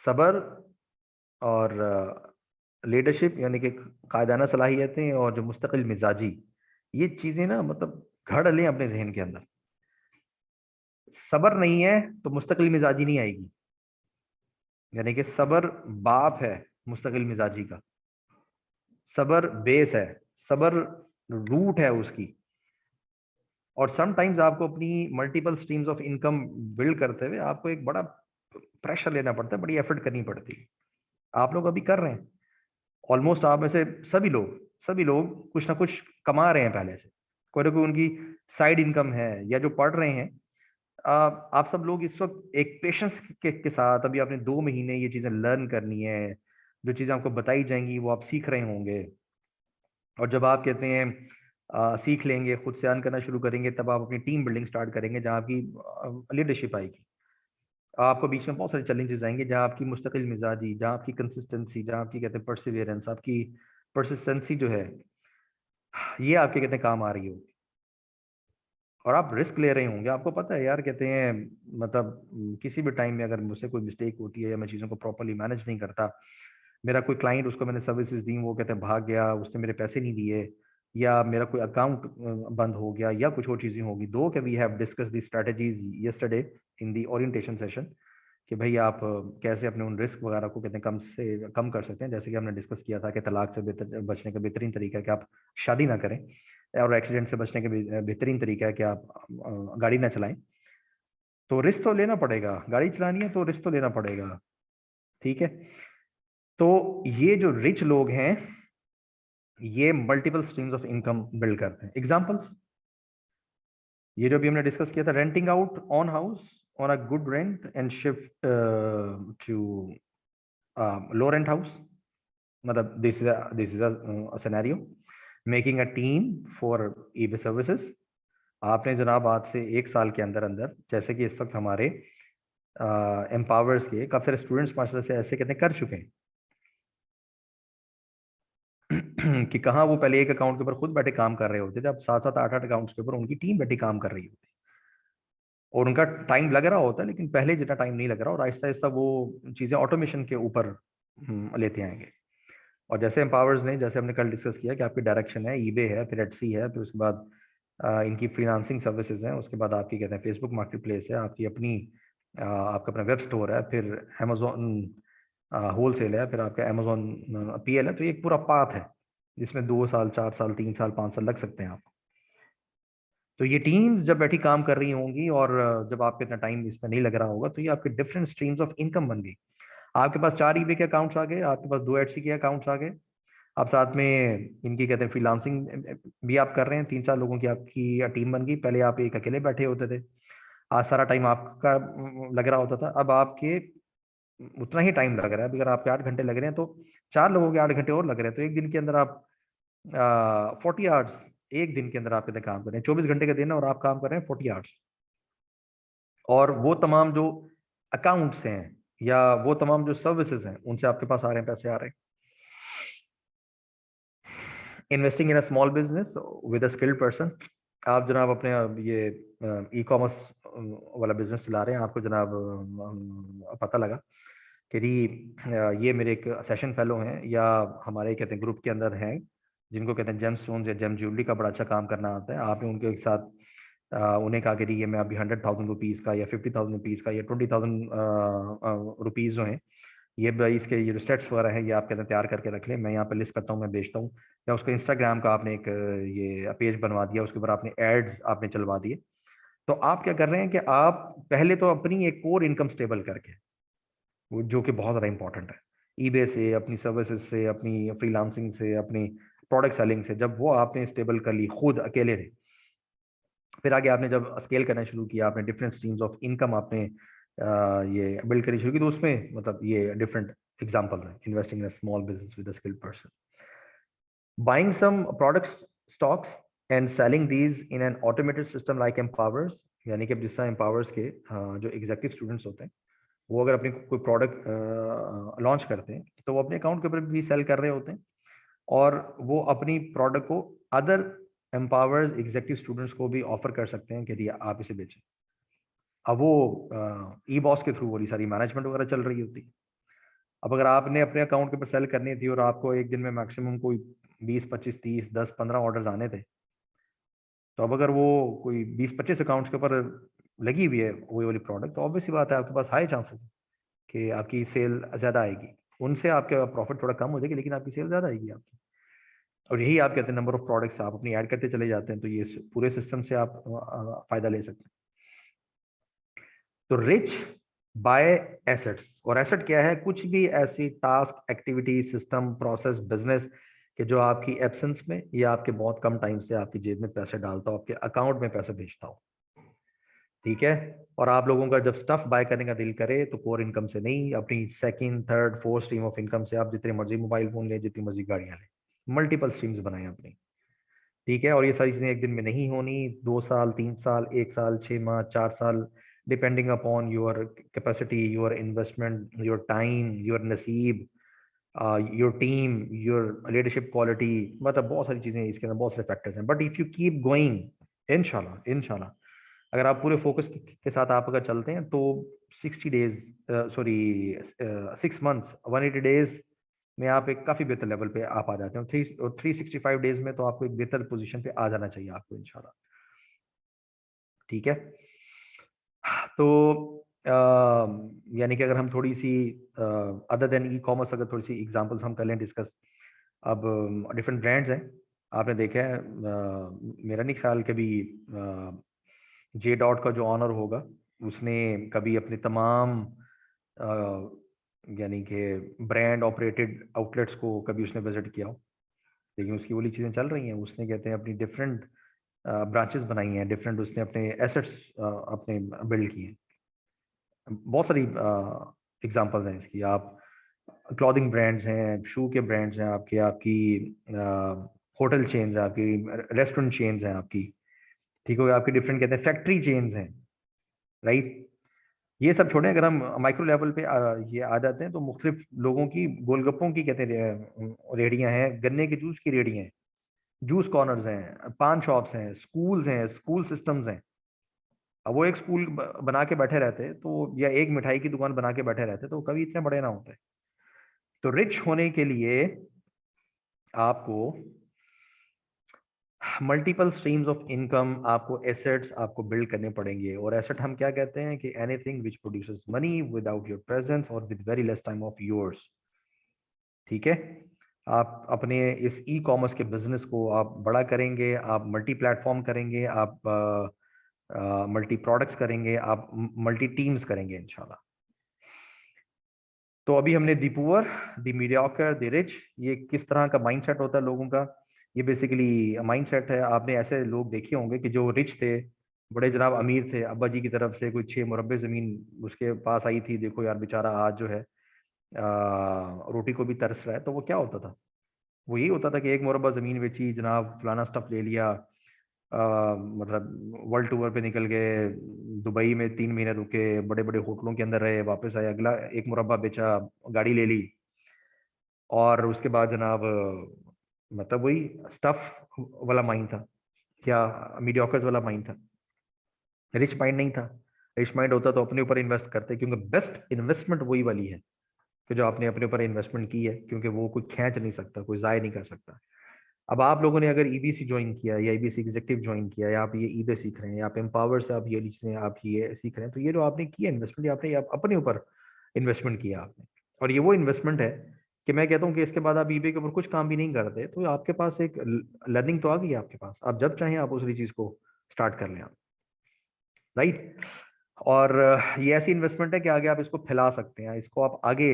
सबर और लीडरशिप यानी कि कायदाना सलाहियतें, और जो मुस्तकिल मिजाजी, ये चीजें ना मतलब घड़ लें अपने जहन के अंदर। सबर नहीं है तो मुस्तकिल मिजाजी नहीं आएगी। यानी कि सबर बाप है मुस्तकिल मिजाजी का, सबर बेस है, सबर रूट है उसकी। और समटाइम्स आपको अपनी multiple streams of income build करते हुए आपको एक बड़ा प्रेशर लेना पड़ता है, बड़ी एफर्ट करनी पड़ती है। आप लोग अभी कर रहे हैं, ऑलमोस्ट आप में से सभी लोग कुछ ना कुछ कमा रहे हैं पहले से, कोई ना कोई उनकी साइड इनकम है, या जो पढ़ रहे हैं। आप सब लोग इस वक्त एक पेशेंस के साथ, अभी आपने 2 महीने ये चीजें लर्न करनी है, जो चीजें आपको बताई जाएंगी वो आप सीख रहे होंगे। और जब आप कहते हैं सीख लेंगे, खुद से अर्न करना शुरू करेंगे, तब आप अपनी टीम बिल्डिंग स्टार्ट करेंगे जहाँ आपकी लीडरशिप आएगी। आपको बीच में बहुत सारे चैलेंजेस आएंगे, जहाँ आपकी मुस्तकिल मिजाजी, जहाँ आपकी कंसिस्टेंसी, जहाँ आपकी कहते हैं परसिवियरेंस, आपकी परसिस्टेंसी जो है, ये आपके कहते हैं काम आ रही हो। और आप रिस्क ले रहे होंगे, आपको पता है यार, कहते हैं मतलब किसी भी टाइम में अगर मुझसे कोई मिस्टेक होती है या मैं चीज़ों को प्रॉपरली मैनेज नहीं करता, मेरा कोई क्लाइंट, उसको मैंने सर्विसेज दी, वो कहते हैं भाग गया, उसने मेरे पैसे नहीं दिए, या मेरा कोई अकाउंट बंद हो गया, या कुछ और चीज़ें होगी, दो कि we have discuss the strategies yesterday in the orientation session, कि भाई आप कैसे अपने उन रिस्क वगैरह को कहते हैं कम से कम कर सकते हैं। जैसे कि हमने डिस्कस किया था कि तलाक से बचने का बेहतरीन तरीका है कि आप शादी ना करें, और एक्सीडेंट से बचने का बेहतरीन तरीका है कि आप गाड़ी ना चलाएं। तो रिस्क तो लेना पड़ेगा, गाड़ी चलानी है तो रिस्क तो लेना पड़ेगा, ठीक है। तो ये जो रिच लोग हैं ये multiple streams of income build करते हैं। एग्जांपल्स, ये जो भी हमने डिस्कस किया था, renting out on house on a good rent and shift to low rent house, मतलब this is a scenario. Making a team for eBay services, आपने जनाब आज से 1 साल के अंदर अंदर, जैसे कि इस वक्त हमारे एम्पावर्स के काफी सारे स्टूडेंट्स मास्टर से ऐसे कहते हैं कर चुके हैं। कि कहाँ वो पहले एक अकाउंट के ऊपर खुद बैठे काम कर रहे होते थे, अब 7-7 8-8 अकाउंट्स के ऊपर उनकी टीम बैठी काम कर रही होती है, और उनका टाइम लग रहा होता है, लेकिन पहले जितना टाइम नहीं लग रहा, और आहिस्ता आहिस्ता वो चीज़ें ऑटोमेशन के ऊपर लेते आएंगे। और जैसे एम्पावर्स ने, जैसे हमने कल डिस्कस किया कि आपकी डायरेक्शन है, ईबे है, फिर एटसी है, फिर उसके बाद इनकी फ्रीलांसिंग सर्विसेज हैं, उसके बाद आपकी कहते हैं फेसबुक मार्केट प्लेस है, आपकी अपनी आपका अपना वेब स्टोर है, फिर अमेजोन होलसेल है, फिर आपका अमेजोन पीएल है। तो ये एक पूरा पाथ है जिसमें 2 साल 4 साल 3 साल 5 साल लग सकते हैं आप। तो ये टीम्स जब बैठी काम कर रही होंगी और जब आपको इतना टाइम इसमें नहीं लग रहा होगा, तो ये आपके डिफरेंट स्ट्रीम्स ऑफ इनकम बन गई। आपके पास 4 ईबे के अकाउंट्स आ गए, आपके पास 2 एटसी के अकाउंट्स आ गए, आप साथ में इनकी कहते हैं फ्रीलांसिंग भी आप कर रहे हैं, 3-4 लोगों की आपकी टीम बन गई। पहले आप एक अकेले बैठे होते थे, आज सारा टाइम आपका लग रहा होता था, अब आपके उतना ही टाइम लग रहा है। अगर आपके 8 घंटे लग रहे हैं तो 4 लोगों के 8 घंटे और लग रहे हैं, तो एक दिन के अंदर आप 40 आवर्स एक दिन के अंदर आप कहते काम कर रहे हैं। 24 घंटे का दिन है और आप काम कर रहे हैं 40 आवर्स। और वो तमाम जो अकाउंट्स हैं या वो तमाम जो सर्विसेज हैं, उनसे आपके पास आ रहे हैं, पैसे आ रहे हैं। Investing in a small business with a skilled person. आप जनाब अपने ये ई कॉमर्स वाला बिजनेस चला रहे हैं, आपको जनाब पता लगा कि ये मेरे एक सेशन फेलो हैं या हमारे कहते हैं ग्रुप के अंदर हैं, जिनको कहते हैं जेम स्टोन्स या जेम ज्वेलरी का बड़ा अच्छा काम करना आता है। आपने उनके एक साथ उन्हें कहा कि ये मैं अभी 100,000 रुपीज़ का या 50,000 रुपीज़ का या 20,000 रुपीज़ जो हैं, ये इसके ये जो सेट्स वगैरह हैं, ये आप कहते हैं तैयार करके रख लें, मैं यहाँ पे लिस्ट करता हूँ, मैं बेचता हूँ। या उसका इंस्टाग्राम का आपने एक ये पेज बनवा दिया, उसके ऊपर आपने एड्स आपने चलवा दिए। तो आप क्या कर रहे हैं कि आप पहले तो अपनी एक कोर इनकम स्टेबल करके, वो जो कि बहुत ज़्यादा इंपॉर्टेंट है, ईबे से, अपनी सर्विसेज से, अपनी फ्रीलांसिंग से, अपनी प्रोडक्ट सेलिंग से, जब वो आपने स्टेबल कर ली खुद अकेले ने, फिर आगे आपने जब स्केल करना शुरू किया, आपने डिफरेंट स्ट्रीम्स ऑफ इनकम आपने ये बिल्ड करनी शुरू की, तो उसमें मतलब ये डिफरेंट एग्जांपल है। Investing in a small business with a skilled person, buying some products stocks and selling these in an automated system like empowers. यानी कि जिस तरह एम्पावर्स के जो एग्जीक्यूटिव स्टूडेंट्स होते हैं, वो अगर अपनी कोई प्रोडक्ट लॉन्च करते हैं, तो वो अपने अकाउंट के ऊपर भी सेल कर रहे होते हैं, और वो अपनी प्रोडक्ट को अदर एम्पावर्ड एग्जीक्यूटिव स्टूडेंट्स को भी ऑफर कर सकते हैं कि आप इसे बेचें। अब वो ई बॉस के थ्रू वो सारी मैनेजमेंट वगैरह चल रही होती है। अब अगर आपने अपने अकाउंट के ऊपर सेल करनी थी और आपको एक दिन में मैक्सिमम कोई 20 25 30 10 15 ऑर्डर्स आने थे, तो अब अगर वो कोई 20 25 अकाउंट्स के ऊपर लगी हुई है वही वाली प्रोडक्ट, तो ऑब्वियसली बात है आपके पास हाई चांसेस है कि आपकी सेल ज़्यादा आएगी। उनसे आपका प्रॉफिट थोड़ा कम हो जाएगी, लेकिन आपकी सेल ज़्यादा आएगी आपकी। और यही आप कहते हैं नंबर ऑफ प्रोडक्ट्स आप अपनी ऐड करते चले जाते हैं, तो ये पूरे सिस्टम से आप फ़ायदा ले सकते हैं। तो रिच बाय एसेट्स, और एसेट क्या है? कुछ भी ऐसी task, activity, system, process, business कि जो आपकी एब्सेंस में या आपके बहुत कम टाइम से आपकी जेब में पैसे डालता हो, आपके अकाउंट में पैसे भेजता हो। ठीक है। और आप लोगों का जब स्टफ बाय करने का दिल करे तो कोर इनकम से नहीं, अपनी second third fourth stream of income से आप जितने मर्जी मोबाइल फोन लें, जितनी मर्जी गाड़ियां लें, मल्टीपल स्ट्रीम्स बनाएं अपनी। ठीक है। और ये सारी चीजें एक दिन में नहीं होनी, 2 साल 3 साल 1 साल 6 माह 4 साल, depending upon your capacity, your investment, your time, your नसीब, your team, your leadership quality, मतलब बहुत सारी चीजें इसके अंदर, बहुत सारे फैक्टर्स हैं। But if you keep going, इंशाल्लाह इंशाल्लाह अगर आप पूरे फोकस के साथ आप अगर चलते हैं, तो 60 डेज, सॉरी 6 मंथ्स 180 डेज में आप एक काफी बेहतर लेवल पे आप आ जाते हैं। 365 डेज में तो आपको एक बेहतर पोजीशन पे आ जाना चाहिए आपको इंशाल्लाह। ठीक है। तो यानी कि अगर हम थोड़ी सी अदर देन ई कॉमर्स, अगर थोड़ी सी एग्जांपल्स हम कर लें डिस्कस। अब डिफरेंट ब्रांड्स हैं, आपने देखा है, मेरा नहीं ख्याल कभी जे डॉट का जो ऑनर होगा, उसने कभी अपने तमाम यानी कि ब्रांड ऑपरेटेड आउटलेट्स को कभी उसने विजिट किया हो, लेकिन उसकी वाली चीज़ें चल रही हैं। उसने कहते हैं अपनी डिफरेंट ब्रांचेस बनाई हैं, डिफरेंट उसने अपने एसेट्स अपने बिल्ड किए हैं। बहुत सारी एग्जांपल्स हैं इसकी। आप क्लॉथिंग ब्रांड्स हैं, शू के ब्रांड्स हैं आपके, आपकी होटल चेन्स हैं आपकी, रेस्टोरेंट चेन्स हैं आपकी, ठीक हो गया, आपकी डिफरेंट कहते हैं फैक्ट्री चेन्स हैं, राइट। ये सब छोड़ें, अगर हम माइक्रो लेवल पे ये आ जाते हैं तो मुख्तलिफ लोगों की गोलगप्पों की कहते हैं रेहड़ियां हैं, गन्ने के जूस की रेहड़ियां हैं, जूस कॉर्नर्स हैं, पान शॉप्स हैं, स्कूल्स हैं, स्कूल सिस्टम्स हैं। अब वो एक स्कूल बना के बैठे रहते तो, या एक मिठाई की दुकान बना के बैठे रहते तो कभी इतने बड़े ना होते। तो रिच होने के लिए आपको मल्टीपल स्ट्रीम्स ऑफ इनकम, आपको एसेट्स आपको बिल्ड करने पड़ेंगे। और एसेट हम क्या कहते हैं कि anything which produces money without your presence और with very less time of yours. ठीक है, आप अपने इस ई कॉमर्स के बिजनेस को आप बड़ा करेंगे, आप मल्टी प्लेटफॉर्म करेंगे, आप मल्टी प्रोडक्ट्स करेंगे, आप मल्टी टीम्स करेंगे इंशाल्लाह। तो अभी हमने the poor, the mediocre, the rich, ये किस तरह का माइंडसेट होता है लोगों का। ये बेसिकली माइंडसेट है। आपने ऐसे लोग देखे होंगे कि जो रिच थे, बड़े जनाब अमीर थे, अब्बा जी की तरफ से कोई 6 मुरब्बे जमीन उसके पास आई थी, देखो यार बेचारा आज जो है रोटी को भी तरस रहा है। तो वो क्या होता था, वो यही होता था कि 1 मुरब्बा जमीन बेची जनाब, फलाना स्टफ ले लिया, मतलब वर्ल्ड टूर पे निकल गए, दुबई में 3 महीने रुके, बड़े बड़े होटलों के अंदर रहे, वापस आए, अगला 1 मुरब्बा बेचा, गाड़ी ले ली, और उसके बाद जनाब मतलब वही स्टफ वाला माइंड था, क्या मीडियोकर्स वाला माइंड था, रिच माइंड नहीं था। रिच माइंड होता तो अपने ऊपर इन्वेस्ट करते, क्योंकि बेस्ट इन्वेस्टमेंट वही वाली है कि जो आपने अपने ऊपर इन्वेस्टमेंट की है, क्योंकि वो कोई खींच नहीं सकता, कोई जाय नहीं कर सकता। अब आप लोगों ने अगर ईबीसी ज्वाइन किया या ईबीसी एग्जीक्यूटिव ज्वाइन किया, या आप ये ईबे सीख रहे हैं, या आप एम्पावर से आप ये चीजें आप ये सीख रहे हैं, तो ये जो आपने किया इन्वेस्टमेंट, आपने अपने ऊपर इन्वेस्टमेंट किया आपने। और ये वो इन्वेस्टमेंट है कि मैं कहता हूँ कि इसके बाद आप ईबे के ऊपर कुछ काम भी नहीं करते, तो आपके पास एक लर्निंग तो आ गई है आपके पास, आप जब चाहें आप उस चीज को स्टार्ट कर लें आप, राइट। और ये ऐसी इन्वेस्टमेंट है कि आगे आप इसको फैला सकते हैं, इसको आप आगे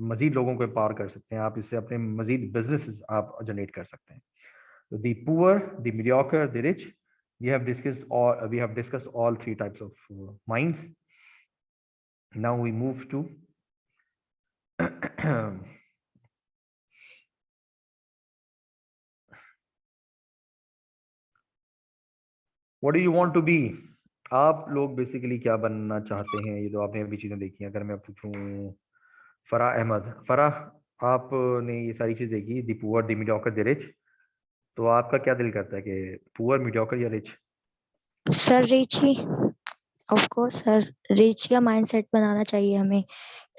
मजीद लोगों को एम्पावर कर सकते हैं, आप इससे अपने मजीद बिजनेस आप जनरेट कर सकते हैं। So the poor, the mediocre, the rich, we have discussed all 3 types of minds. Now we move to what do you want to be? आप लोग बेसिकली क्या बनना चाहते हैं? ये जो आपने अभी चीजें देखी हैं, अगर मैं पूछूं फराह अहमद, फराह आपने ये सारी चीज देखी, the poor, the mediocre, the rich, तो आपका क्या दिल करता है कि पुअर, मीडियोकर या rich? Sir rich he, of course sir, rich का माइंडसेट बनाना चाहिए हमें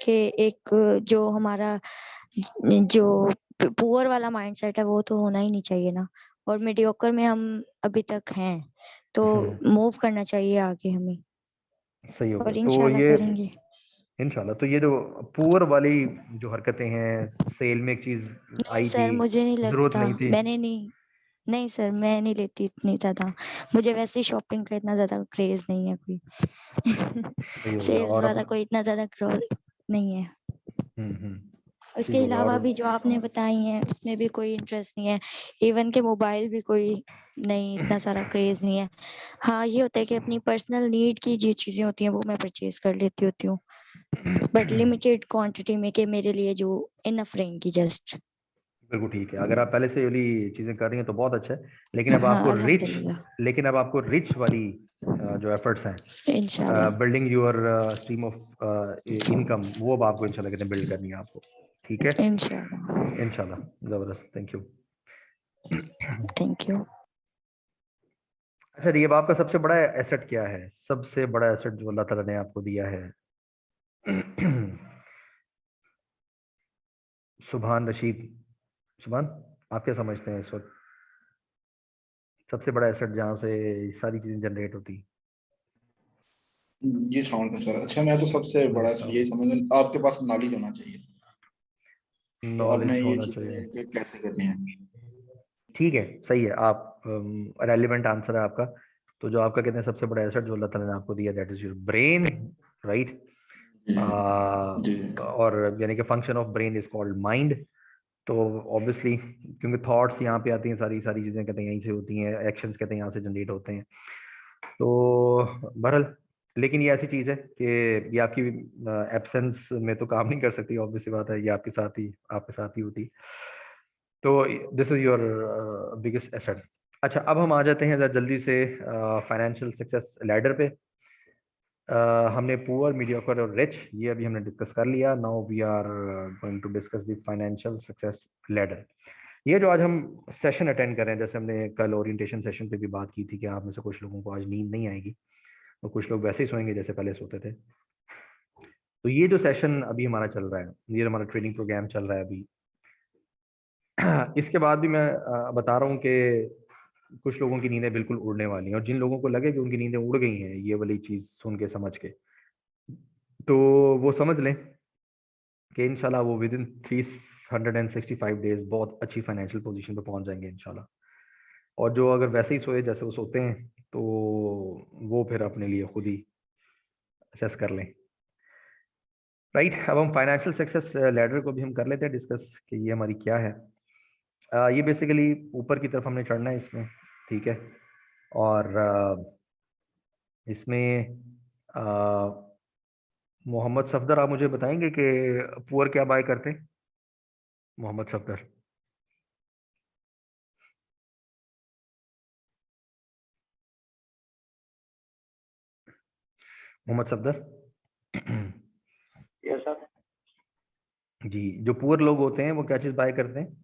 कि एक जो हमारा जो पुअर वाला माइंडसेट है वो तो होना ही नहीं चाहिए ना। और मीडियोकर में हम अभी तक हैं, तो मूव करना चाहिए आगे हमें, सही हो और गया। तो इंशाल्लाह ये करेंगे इंशाल्लाह, तो ये जो पुअर वाली जो हरकतें हैं, सेल में एक चीज नहीं आई थी, सर, मुझे नहीं जरूरत लगता, नहीं थी, मैंने नहीं, नहीं सर मैं नहीं लेती इतनी ज्यादा, मुझे वैसे शॉपिंग का इतना ज्यादा क्रेज नहीं है कोई। सही हो गया। सेल्स और वाला अपना कोई इतना ज्यादा नहीं है। उसके ठीक हो गया। अलावा और भी जो आपने बताई हैं उसमें भी कोई इंटरेस्ट नहीं है, इवन के मोबाइल भी कोई नहीं, इतना सारा क्रेज नहीं है। हाँ ये होता है कि अपनी पर्सनल नीड की जो चीजें होती हैं वो मैं परचेज कर लेती होती हूँ, बट लिमिटेड क्वांटिटी में, कि मेरे लिए जो इनफ रहेंगी जस्ट। बिल्कुल ठीक है, अगर आप पहले से ये वाली चीजें कर रही हैं तो बहुत अच्छा है, लेकिन अब हाँ आपको रिच, अल्हम्दुलिल्लाह, लेकिन अब आपको रिच वाली जो एफर्ट्स हैं, इंशाल्लाह building your stream of income, वो अब आपको इंशाल्लाह कहते हैं बिल्ड करनी है आपको। ठीक है, इंशाल्लाह। इंशाल्लाह, जबरदस्त, थैंक यू। Thank you. अच्छा, ये आपका सबसे बड़ा एसेट क्या है? सबसे बड़ा एसेट जो अल्लाह ताला ने आपको दिया है? सुभान रशीद, सुभान, आप क्या समझते हैं इस वक्त सबसे बड़ा एसेट जहाँ से सारी चीजें जनरेट होती? जी सलाम सर। अच्छा, मैं तो सबसे बड़ा यही समझ, आपके पास नॉलेज होना चाहिए, तो आपने नॉलेज ये होना चाहिए, चीजें कैसे करनी है। ठीक है, सही है। आप रेलिवेंट आंसर है आपका। तो जो आपका कहते हैं सबसे बड़ा एसेट जो अल्लाह ताला ने आपको दिया, that is your brain, right. जी और यानी कि function of brain is called mind. तो ऑब्वियसली क्योंकि थॉट्स यहाँ पे आती हैं, सारी सारी चीजें कहते हैं यहीं से होती हैं, एक्शंस कहते हैं यहाँ से जनरेट होते हैं। तो बहरहाल, लेकिन ये ऐसी चीज है कि ये आपकी एब्सेंस में तो काम नहीं कर सकती, ऑब्वियस बात है, ये आपके साथ ही होती। तो this is your biggest asset. अच्छा, अब हम आ जाते हैं जरा जल्दी से फाइनेंशियल सक्सेस लैडर पे। हमने पुअर, मीडियोकर और रिच ये अभी हमने डिस्कस कर लिया। Now we are going to discuss the financial success ladder. ये जो आज हम सेशन अटेंड कर रहे हैं, जैसे हमने कल ओरिएंटेशन सेशन पे भी बात की थी कि आप में से कुछ लोगों को आज नींद नहीं आएगी और कुछ लोग वैसे ही सोएंगे जैसे पहले सोते थे। तो ये जो सेशन अभी हमारा चल रहा है, ये हमारा ट्रेनिंग प्रोग्राम चल रहा है अभी। इसके बाद भी मैं बता रहा हूँ कि कुछ लोगों की नींदें बिल्कुल उड़ने वाली हैं, और जिन लोगों को लगे कि उनकी नींदें उड़ गई हैं ये वाली चीज़ सुन के समझ के, तो वो समझ लें कि इंशाल्लाह वो विद इन 365 डेज बहुत अच्छी फाइनेंशियल पोजीशन पे पहुंच जाएंगे इंशाल्लाह। और जो अगर वैसे ही सोए जैसे वो सोते हैं तो वो फिर अपने लिए खुद ही असेस कर लें। राइट, अब हम फाइनेंशियल सक्सेस लैडर को भी हम कर लेते हैं डिस्कस कि ये हमारी क्या है। ये बेसिकली ऊपर की तरफ हमने चढ़ना है इसमें, ठीक है। और इसमें मोहम्मद सफदर, आप मुझे बताएंगे कि पुअर क्या बाय करते हैं? मोहम्मद सफदर। मोहम्मद सफदर। Yes sir. जी, जो पुअर लोग होते हैं वो क्या चीज़ बाय करते हैं?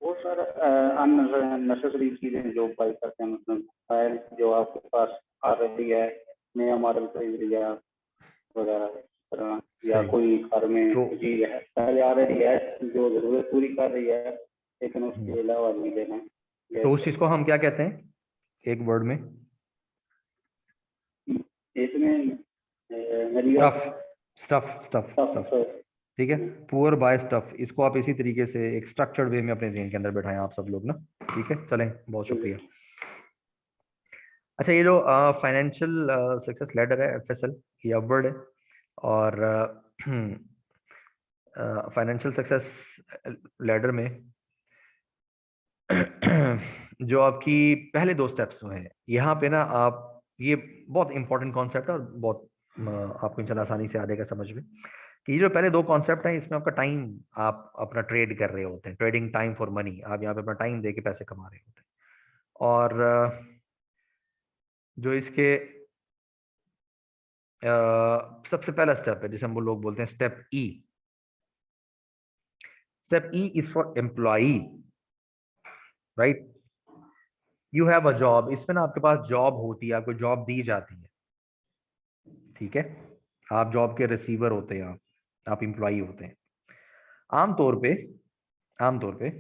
वो सर अननेसेसरी चीजें जो बाई करते हैं, मतलब फाइल जो आपके पास आ रही है, नया मॉडल खरीद लिया वगैरह, या सही। कोई घर में तो चीज है पहले आ रही है जो जरूरत पूरी कर रही है, लेकिन उसके अलावा नहीं लेना। तो उस चीज़ को हम क्या कहते हैं एक वर्ड में? इसमें स्टफ। स्टफ स्टफ स्टफ, ठीक है। पुअर बाय स्टफ, इसको आप इसी तरीके से एक स्ट्रक्चर्ड वे में अपने ज़हन के अंदर बैठाएं आप सब लोग ना, ठीक है। चलें, बहुत शुक्रिया। अच्छा, ये जो फाइनेंशियल सक्सेस लैडर है, FSL, ये वर्ड है। और फाइनेंशियल सक्सेस लैडर में जो आपकी पहले 2 स्टेप्स जो हैं यहाँ पे ना, आप ये बहुत इंपॉर्टेंट कॉन्सेप्ट है और बहुत आपको इंशाल्लाह आसानी से आ जाएगा समझ में कि ये जो पहले 2 कॉन्सेप्ट हैं इसमें आपका टाइम, आप अपना ट्रेड कर रहे होते हैं, ट्रेडिंग टाइम फॉर मनी, आप यहाँ पे अपना टाइम दे के पैसे कमा रहे होते हैं। और जो इसके सबसे पहला स्टेप है जिसे हम लोग बोलते हैं step E. Step E is for employee, right. You have a job, इसमें ना आपके पास जॉब होती है, आपको जॉब दी जाती है, ठीक है। आप जॉब के रिसीवर होते हैं, आप एम्प्लॉई होते हैं। आमतौर पे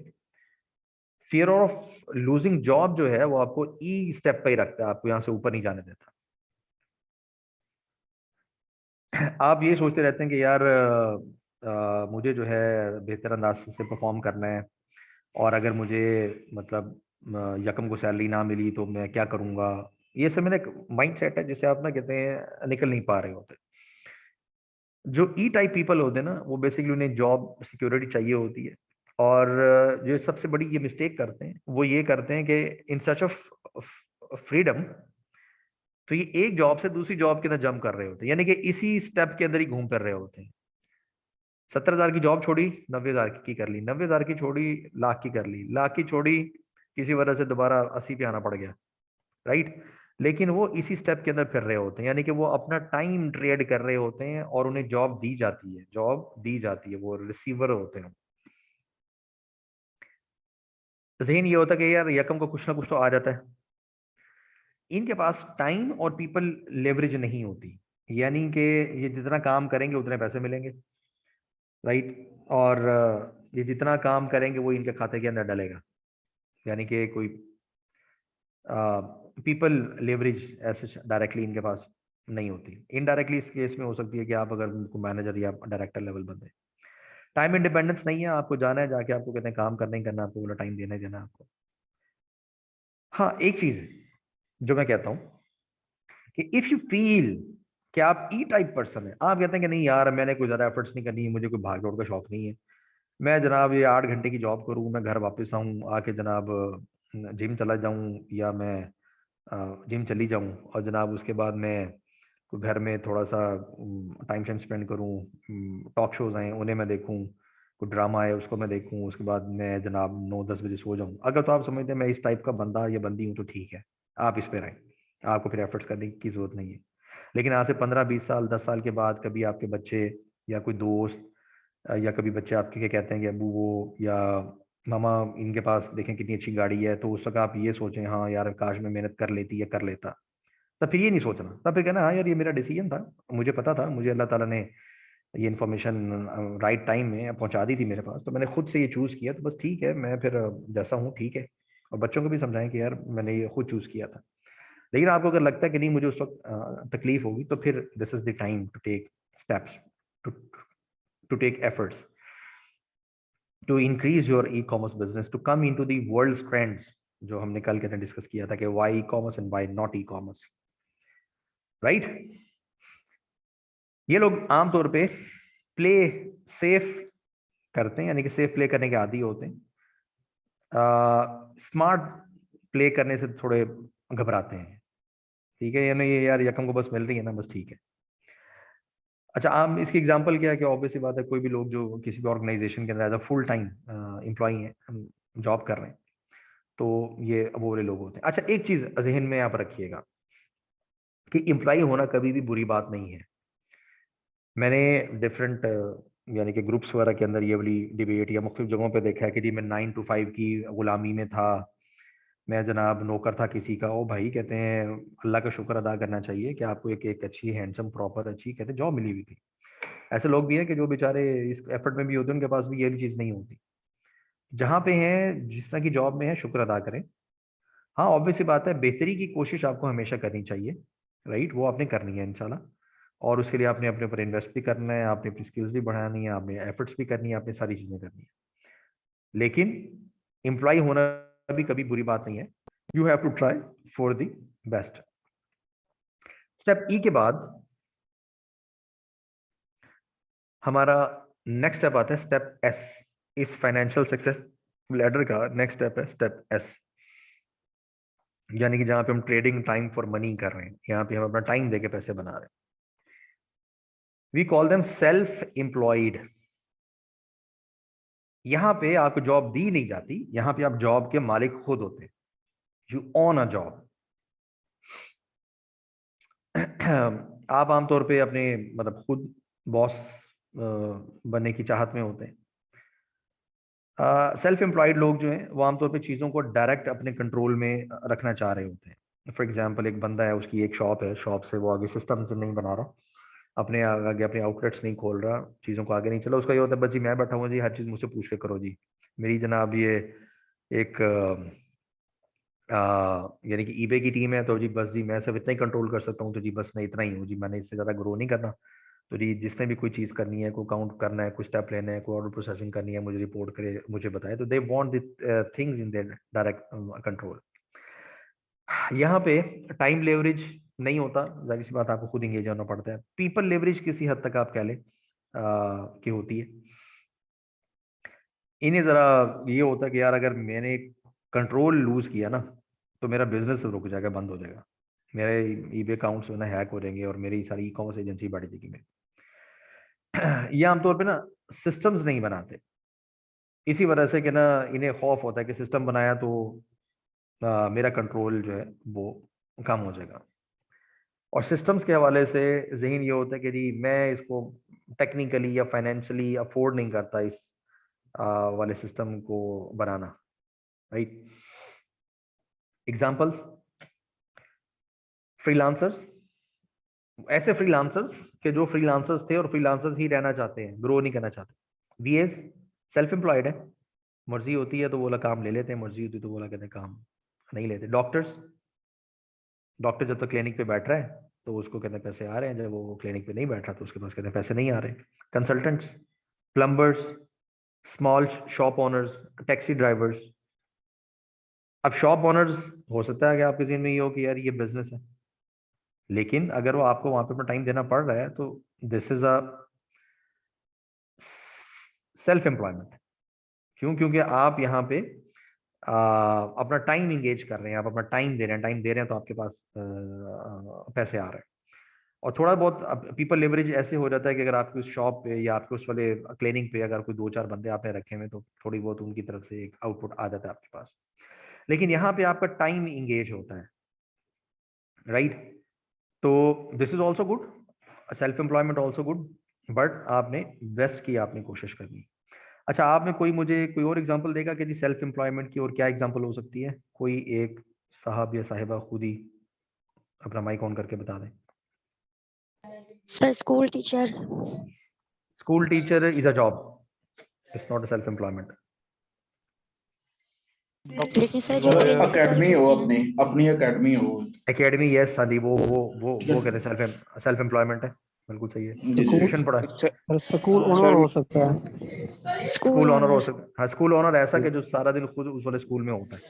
फियर ऑफ लूजिंग जॉब जो है वो आपको ई स्टेप पे ही रखता है, आपको यहां से ऊपर नहीं जाने देता। आप ये सोचते रहते हैं कि यार मुझे जो है बेहतर अंदाज से परफॉर्म करना है, और अगर मुझे मतलब यकम को सैलरी ना मिली तो मैं क्या करूंगा। ये सब मेरा एक माइंड सेट है जिसे आप ना कहते हैं निकल नहीं पा रहे होते। जो ई टाइप पीपल होते हैं ना, वो बेसिकली उन्हें जॉब सिक्योरिटी चाहिए होती है। और जो सबसे बड़ी ये मिस्टेक करते हैं वो ये करते हैं कि इन सर्च ऑफ फ्रीडम, तो ये एक जॉब से दूसरी जॉब के अंदर जंप कर रहे होते हैं, यानी कि इसी स्टेप के अंदर ही घूम कर रहे होते हैं। 70,000 की जॉब छोड़ी, 90,000 की कर ली, 90,000 की छोड़ी, लाख की कर ली, लाख की छोड़ी, किसी वजह से दोबारा 80 पे आना पड़ गया, राइट। लेकिन वो इसी स्टेप के अंदर फिर रहे होते हैं, यानी कि वो अपना टाइम ट्रेड कर रहे होते हैं और उन्हें जॉब दी जाती है, जॉब दी जाती है, वो रिसीवर होते हैं। ज़हन ये होता है कि यार यकम को कुछ ना कुछ तो आ जाता है। इनके पास टाइम और पीपल लेवरेज नहीं होती, यानी कि ये जितना काम करेंगे उतने पैसे मिलेंगे, राइट। और ये जितना काम करेंगे वो इनके खाते के अंदर डलेगा, यानी कि कोई पीपल लेवरेज ऐसे डायरेक्टली इनके पास नहीं होती। इनडायरेक्टली इस केस में हो सकती है कि आप अगर उनको मैनेजर या डायरेक्टर लेवल बंदे, टाइम इंडिपेंडेंस नहीं है, आपको जाना है जाके, आपको कहते हैं काम करना ही करना, आपको बोला टाइम देना ही देना आपको। हाँ, एक चीज है जो मैं कहता हूँ कि इफ यू फील कि आप ई टाइप पर्सन है, आप कहते हैं कि नहीं यार मैंने कोई ज्यादा एफर्ट्स नहीं करनी है, मुझे कोई भाग दौड़ का शौक नहीं है, मैं जनाब ये 8 घंटे की जॉब करूँ, मैं घर वापस आऊँ आके जनाब जिम चला जाऊँ, या मैं जिम चली जाऊँ और जनाब उसके बाद मैं कोई घर में थोड़ा सा टाइम टाइम स्पेंड करूँ, टॉक शोज आए उन्हें मैं देखूँ, कोई ड्रामा है उसको मैं देखूँ, उसके बाद मैं जनाब 9-10 बजे सो जाऊँ। अगर तो आप समझते हैं मैं इस टाइप का बंदा या बंदी हूँ तो ठीक है, आप इस पे रहें, आपको फिर एफर्ट्स करने की जरूरत नहीं है। लेकिन आज से 15-20 साल 10 साल के बाद कभी आपके बच्चे या कोई दोस्त या कभी बच्चे आपके क्या कहते हैं कि अबू वो या मामा इनके पास देखें कितनी अच्छी गाड़ी है, तो उस वक्त आप ये सोचें हाँ यार काश मैं मेहनत कर लेती या कर लेता। तब फिर ये नहीं सोचना, तब फिर कहना हाँ यार ये मेरा डिसीजन था, मुझे पता था, मुझे अल्लाह ताला ने ये इन्फॉर्मेशन राइट टाइम में पहुंचा दी थी मेरे पास, तो मैंने खुद से ये चूज़ किया, तो बस ठीक है, मैं फिर जैसा हूँ ठीक है। और बच्चों को भी समझाएं कि यार मैंने ये खुद चूज़ किया था। लेकिन आपको अगर लगता है कि नहीं मुझे उस वक्त तकलीफ होगी, तो फिर this is the time to take steps, to take efforts to increase your e commerce business, to come into the world's trends, जो हमने कल के अंदर डिस्कस किया था कि why e commerce and why not e commerce, right. ये लोग आमतौर पे प्ले सेफ करते हैं, यानी कि सेफ प्ले करने के आदी होते हैं, स्मार्ट प्ले करने से थोड़े घबराते हैं, ठीक है, यानी ये यार यकम को बस मिल रही है ना, बस ठीक है। अच्छा, आप इसकी एग्जांपल क्या है कि ऑब्वियस सी बात है, कोई भी लोग जो किसी भी ऑर्गेनाइजेशन के अंदर as a full time employee हैं, जॉब कर रहे हैं, तो ये वो वाले लोग होते हैं। अच्छा, एक चीज जहन में आप रखिएगा कि एम्प्लॉई होना कभी भी बुरी बात नहीं है। मैंने डिफरेंट यानी कि ग्रुप्स वगैरह के अंदर ये वाली डिबेट या मुख्तलिफ जगहों पे देखा है कि जी मैं 9 to 5 की गुलामी में था, मैं जनाब नौकर था किसी का। ओ भाई, कहते हैं अल्लाह का शुक्र अदा करना चाहिए कि आपको एक अच्छी हैंडसम प्रॉपर अच्छी कहते हैं जॉब मिली हुई थी। ऐसे लोग भी हैं कि जो बेचारे इस एफर्ट में भी होते हैं, उनके पास भी ये भी चीज़ नहीं होती। जहाँ पे हैं, जिस तरह की जॉब में है, शुक्र अदा करें। हाँ, ऑब्वियस सी बात है, बेहतरी की कोशिश आपको हमेशा करनी चाहिए, राइट, वो आपने करनी है इंशाल्लाह। और उसके लिए आपने अपने ऊपर इन्वेस्ट भी करना है, आपने अपनी स्किल्स भी बढ़ानी है, आपने एफर्ट्स भी करनी है, आपने सारी चीज़ें करनी है। लेकिन एम्प्लॉय होना भी कभी बुरी बात नहीं है। You have to try for the best. Step E के बाद हमारा नेक्स्ट स्टेप आता है स्टेप एस। इस फाइनेंशियल सक्सेस लैडर का नेक्स्ट स्टेप है स्टेप एस, यानी कि जहां पे हम ट्रेडिंग टाइम फॉर मनी कर रहे हैं, यहाँ पे हम अपना टाइम देके पैसे बना रहे हैं। We call them self employed. यहाँ पे आपको जॉब दी नहीं जाती, यहाँ पे आप जॉब के मालिक खुद होते हैं। You own a job. आप आमतौर पे अपने मतलब खुद बॉस बनने की चाहत में होते हैं। सेल्फ एम्प्लॉयड लोग जो हैं वो आमतौर पे चीज़ों को डायरेक्ट अपने कंट्रोल में रखना चाह रहे होते हैं। फॉर एग्जांपल, एक बंदा है, उसकी एक शॉप है, शॉप से वो आगे सिस्टम से नहीं बना रहा, अपने आगे अपने आउटलेट्स नहीं खोल रहा, चीज़ों को आगे नहीं चला। उसका ये होता है बस जी मैं बैठा हूँ जी, हर चीज़ मुझसे पूछ के करो जी, मेरी जनाब ये एक यानी कि ईबे की टीम है, तो जी बस जी मैं सिर्फ इतना ही कंट्रोल कर सकता हूँ, तो जी बस मैं इतना ही हूँ जी, मैंने इससे ज़्यादा ग्रो नहीं करना। तो जी जिसने भी कोई चीज़ करनी है, कोई काउंट करना है, कोई स्टेप लेना है, कोई ऑर्डर प्रोसेसिंग करनी है, मुझे रिपोर्ट करे, मुझे बताए, तो they want the things in their direct control. यहाँ पे टाइम लेवरेज नहीं होता, जाहिर सी बात आपको खुद इंगेज होना पड़ता है। पीपल लेवरेज किसी हद तक आप कह लें कि होती है। इन्हें ज़रा ये होता है कि यार अगर मैंने कंट्रोल लूज किया ना, तो मेरा बिजनेस रुक जाएगा, बंद हो जाएगा, मेरे ईबे अकाउंट्स ना हैक हो जाएंगे और मेरी सारी ई कॉमर्स एजेंसी बढ़ जाएगी मेरी। ये आमतौर पे ना सिस्टम्स नहीं बनाते, इसी वजह से कि ना इन्हें खौफ होता है कि सिस्टम बनाया तो मेरा कंट्रोल जो है वो कम हो जाएगा। और सिस्टम्स के हवाले से जहन ये होता है कि जी मैं इसको टेक्निकली या फाइनेंशियली अफोर्ड नहीं करता इस वाले सिस्टम को बनाना, राइट। एग्जाम्पल्स, फ्रीलांसर्स, ऐसे फ्रीलांसर्स के जो फ्रीलांसर्स थे और फ्रीलांसर्स ही रहना चाहते हैं, ग्रो नहीं करना चाहते। वीएस सेल्फ एम्प्लॉयड है, मर्जी होती है तो बोला काम ले लेते हैं, मर्जी होती है तो बोला कहते हैं काम नहीं लेते। डॉक्टर्स, डॉक्टर जब तक क्लिनिक पे बैठ रहा है तो उसको कहते हैं पैसे आ रहे हैं, जब वो क्लिनिक पे नहीं बैठ रहा तो उसके पास कहते हैं पैसे नहीं आ रहे। Consultants, plumbers, small shop owners, taxi drivers. अब शॉप ओनर्स हो सकता है कि आपके ज़हन में ये हो कि यार ये बिजनेस है, लेकिन अगर वो आपको वहां पे अपना टाइम देना पड़ रहा है तो this is a self employment. क्यों? क्योंकि आप यहाँ पे अपना टाइम इंगेज कर रहे हैं, आप अपना टाइम दे रहे हैं, टाइम दे रहे हैं तो आपके पास पैसे आ रहे हैं। और थोड़ा बहुत पीपल लेवरेज ऐसे हो जाता है कि अगर आपकी उस शॉप पे या आपके उस वाले क्लिनिक पे अगर कोई 2-4 बंदे आपने रखे हुए तो थोड़ी बहुत उनकी तरफ से एक आउटपुट आ जाता है आपके पास। लेकिन यहाँ पे आपका टाइम इंगेज होता है, राइट। तो this is also good, self employment also good, but आपने बेस्ट की आपने कोशिश करनी। अच्छा, आप में कोई मुझे कोई और एग्जांपल देगा कि जी सेल्फ एम्प्लॉयमेंट की और क्या एग्जांपल हो सकती है? कोई एक साहब या साहिबा खुद ही अपना माइक ऑन करके बता दें। Sir school teacher. School teacher is a job, it's not a self employment. लेकिन सर जो प्रिंसिपल अकेडमी हो, होते हैं, अपनी अकेडमी हो। एकेडमी, यस हाँ जी, वो कहते हैं सेल्फ एम्प्लॉयमेंट है, बिल्कुल सही है। जी जी। ट्यूशन पढ़ा है, स्कूल ओनर हो सकता है। स्कूल ऑनर हो सकता है। हाँ, स्कूल ऑनर ऐसा कि जो सारा दिन खुद उस वाले स्कूल में होता है,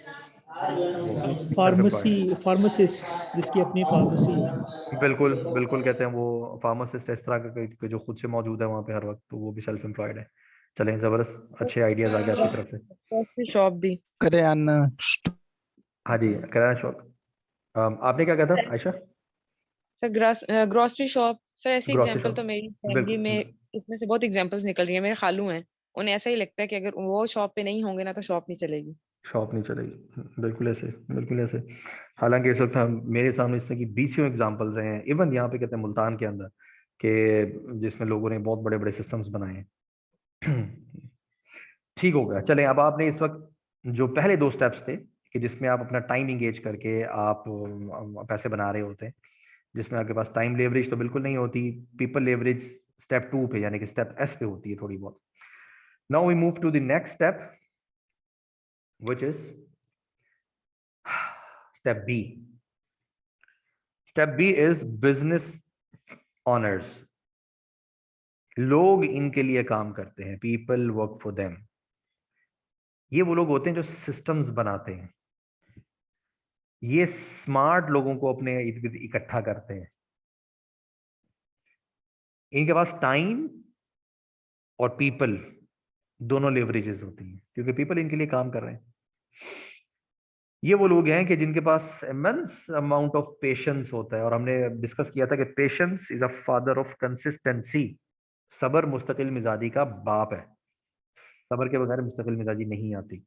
वो सेल्फ फार्मेसी, एम्प्लॉयड। फार्मासिस्ट जिसकी अपनी फार्मेसी है। बिल्कुल बिल्कुल कहते हैं वो फार्मासिस्ट, इस तरह के जो खुद से मौजूद है वहाँ पे हर वक्त, तो वो भी सेल्फ एम्प्लॉयड है। चलें, जबरदस्त, अच्छे आइडियाज आ गए आपकी तरफ से। ग्रोसरी शॉप भी। करियाना। हाँ जी, किराना शॉप। आपने क्या कहा था Ayesha? Sir grocery shop, sir ऐसे ग्रोसरी एग्जांपल शॉप, तो मेरी फैमिली में बिल्कुल। इसमें से बहुत एग्जांपल्स निकल रही है। मेरे खालू हैं, उन्हें ऐसा ही लगता है कि अगर वो शॉप पे नहीं होंगे ना तो शॉप नहीं चलेगी। शॉप नहीं चलेगी, बिल्कुल ऐसे, बिल्कुल ऐसे। हालांकि इस वक्त मेरे सामने इस तरह की बीसियों एग्जांपल्स हैं, इवन यहाँ पे कहते हैं मुल्तान के अंदर, कि जिसमें लोगों ने बहुत बड़े बड़े सिस्टम्स बनाए हैं। ठीक हो गया। चलें, अब आपने इस वक्त जो पहले दो स्टेप्स थे कि जिसमें आप अपना टाइम इंगेज करके आप पैसे बना रहे होते हैं, जिसमें आपके पास टाइम लेवरेज तो बिल्कुल नहीं होती, पीपल लेवरेज स्टेप 2 पे यानी कि स्टेप एस पे होती है थोड़ी बहुत। Now we move to the next step which is step B. Step B is business owners. लोग इनके लिए काम करते हैं, पीपल वर्क फॉर देम। ये वो लोग होते हैं जो सिस्टम्स बनाते हैं, ये स्मार्ट लोगों को अपने इर्द गिर्द इकट्ठा करते हैं। इनके पास टाइम और पीपल दोनों लेवरेजेस होती हैं, क्योंकि पीपल इनके लिए काम कर रहे हैं। ये वो लोग हैं कि जिनके पास इमेंस अमाउंट ऑफ पेशेंस होता है, और हमने डिस्कस किया था कि patience is a father of consistency. सब्र मुस्तकिल मिजाजी का बाप है। सब्र के बगैर मुस्तकिल मिजाजी नहीं आती,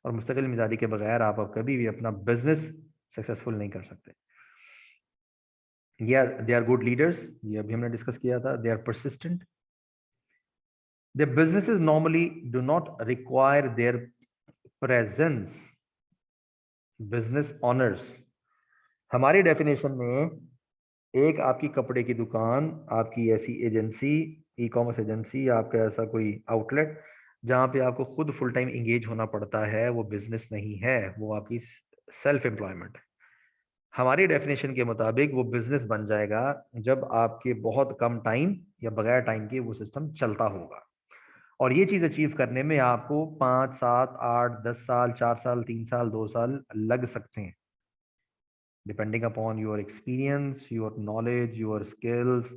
और मुस्तकिल मिजाजी के बगैर आप कभी भी अपना बिजनेस सक्सेसफुल नहीं कर सकते। दे आर गुड लीडर्स, ये अभी हमने डिस्कस किया था। They are persistent, their businesses normally do not require their presence। Business owners हमारी डेफिनेशन में एक आपकी कपड़े की दुकान, आपकी ऐसी एजेंसी, ई कॉमर्स एजेंसी, आपका ऐसा कोई आउटलेट जहां पे आपको खुद फुल टाइम इंगेज होना पड़ता है, वो बिजनेस नहीं है, वो आपकी सेल्फ एम्प्लॉयमेंट। हमारी डेफिनेशन के मुताबिक वो बिजनेस बन जाएगा जब आपके बहुत कम टाइम या बगैर टाइम के वो सिस्टम चलता होगा। और ये चीज अचीव करने में आपको 5, 7, 8, 10 साल, 4 साल, 3 साल, 2 साल लग सकते हैं, depending upon your experience, your knowledge, your skills,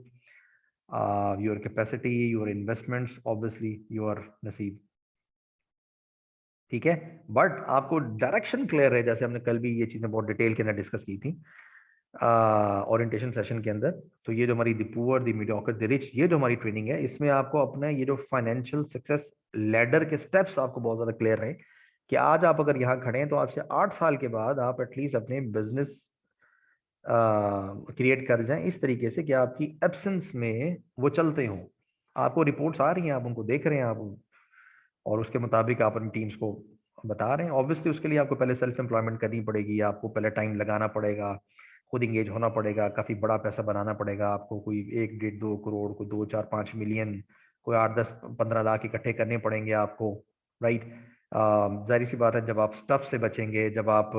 your capacity, your investments, obviously your नसीब। ठीक है, बट आपको डायरेक्शन क्लियर है, जैसे हमने कल भी ये चीजें बहुत डिटेल के अंदर डिस्कस की थी ओरिएंटेशन सेशन के अंदर। तो ये जो हमारी the poor, the mediocre, the rich, ये जो हमारी ट्रेनिंग है, इसमें आपको अपना ये जो फाइनेंशियल सक्सेस लैडर के स्टेप्स आपको बहुत ज्यादा क्लियर रहे कि आज आप अगर यहाँ खड़े हैं तो आज से 8 साल के बाद आप एटलीस्ट अपने बिजनेस क्रिएट कर जाएं इस तरीके से कि आपकी एब्सेंस में वो चलते हों। आपको रिपोर्ट्स आ रही हैं, आप उनको देख रहे हैं, आप और उसके मुताबिक आप अपनी टीम्स को बता रहे हैं। ऑब्वियसली उसके लिए आपको पहले सेल्फ एम्प्लॉयमेंट करनी पड़ेगी, आपको पहले टाइम लगाना पड़ेगा, खुद इंगेज होना पड़ेगा, काफी बड़ा पैसा बनाना पड़ेगा आपको, कोई 1, 1.5, 2 करोड़, कोई 2, 4, 5 मिलियन, कोई 8, 10, 15 लाख इकट्ठे करने पड़ेंगे आपको, राइट। जाहिर सी बात है, जब आप स्टफ से बचेंगे, जब आप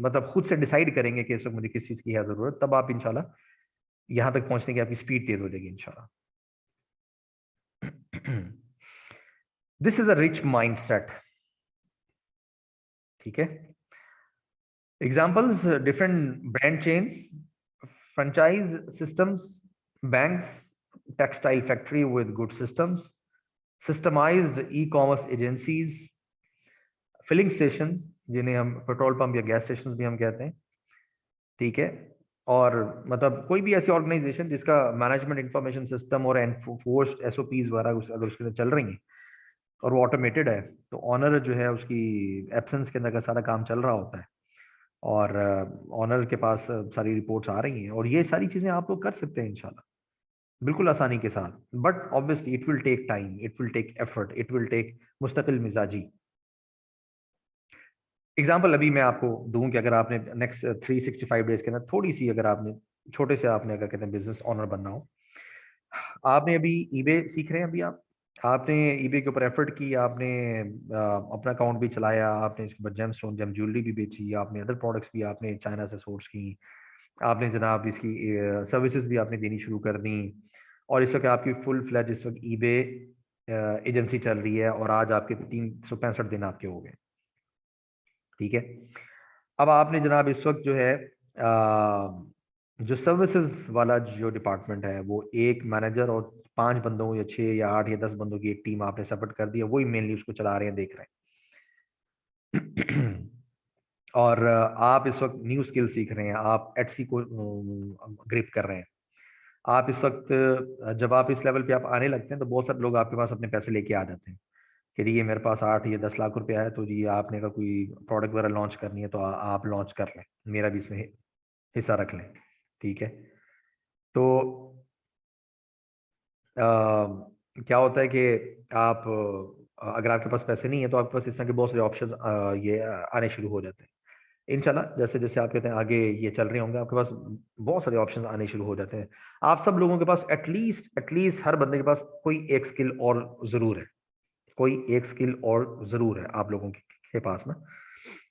मतलब खुद से डिसाइड करेंगे कि इस वक्त मुझे किस चीज की है जरूरत, तब आप इंशाल्लाह यहाँ तक पहुंचने की आपकी स्पीड तेज हो जाएगी इंशाल्लाह। This is a rich mindset. ठीक है, examples, different brand chains, franchise systems, banks, textile factory with good systems, systemised e commerce agencies, filling station जिन्हें हम पेट्रोल पंप या गैस स्टेशन भी हम कहते हैं। ठीक है, और मतलब कोई भी ऐसी ऑर्गेनाइजेशन जिसका मैनेजमेंट इंफॉर्मेशन सिस्टम और एनफोर्स्ड एसओपीज वगैरह अगर उसके अंदर चल रही हैं और वो ऑटोमेटेड है, तो ऑनर जो है उसकी एब्सेंस के अंदर का सारा काम चल रहा होता है, और ऑनर के पास सारी रिपोर्ट्स आ रही हैं, और ये सारी चीज़ें आप लोग कर सकते हैं इंशाल्लाह बिल्कुल आसानी के साथ। But obviously it will take time, it will take effort, it will take मुस्तकिल मिजाजी। एग्जाम्पल अभी मैं आपको दूं कि अगर आपने नेक्स्ट 365 डेज के अंदर थोड़ी सी, अगर आपने छोटे से, आपने अगर कहते हैं बिजनेस ऑनर बनना हो, आपने अभी ईबे सीख रहे हैं, अभी आपने ईबे के ऊपर एफर्ट की, आपने अपना अकाउंट भी चलाया, आपने इसके बाद जेम स्टोन, जेम ज्वेलरी भी बेची, आपने अदर प्रोडक्ट्स भी आपने चाइना से सोर्स की, आपने जनाब इसकी सर्विसेज भी आपने देनी शुरू कर दी, और इस वक्त आपकी फुल फ्लैज इस वक्त ईबे एजेंसी चल रही है, और आज आपके 365 दिन आपके हो गए, ठीक है। अब आपने जनाब इस वक्त जो है जो सर्विसेज वाला जो डिपार्टमेंट है, वो एक मैनेजर और 5 बंदों या 6 या 8 या 10 बंदों की एक टीम आपने सेपरेट कर दी है, वही मेनली उसको चला रहे हैं, देख रहे हैं। और आप इस वक्त न्यू स्किल सीख रहे हैं, आप एटसी को ग्रिप कर रहे हैं। आप इस वक्त जब आप इस लेवल पे आप आने लगते हैं, तो बहुत सारे लोग आपके पास अपने पैसे लेके आ जाते हैं कि ये मेरे पास 8 या 10 लाख रुपया है, तो जी आपने अगर कोई प्रोडक्ट वगैरह लॉन्च करनी है तो आप लॉन्च कर लें, मेरा भी इसमें हिस्सा रख लें, ठीक है। तो क्या होता है कि आप अगर आपके पास पैसे नहीं है, तो आपके पास इस तरह के बहुत सारे ऑप्शन ये आने शुरू हो जाते हैं। इंशाल्लाह जैसे जैसे आप कहते हैं आगे ये चल रहे होंगे, आपके पास बहुत सारे ऑप्शंस आने शुरू हो जाते हैं। आप सब लोगों के पास एटलीस्ट हर बंदे के पास कोई एक स्किल और जरूर है, कोई एक स्किल और जरूर है आप लोगों के पास में,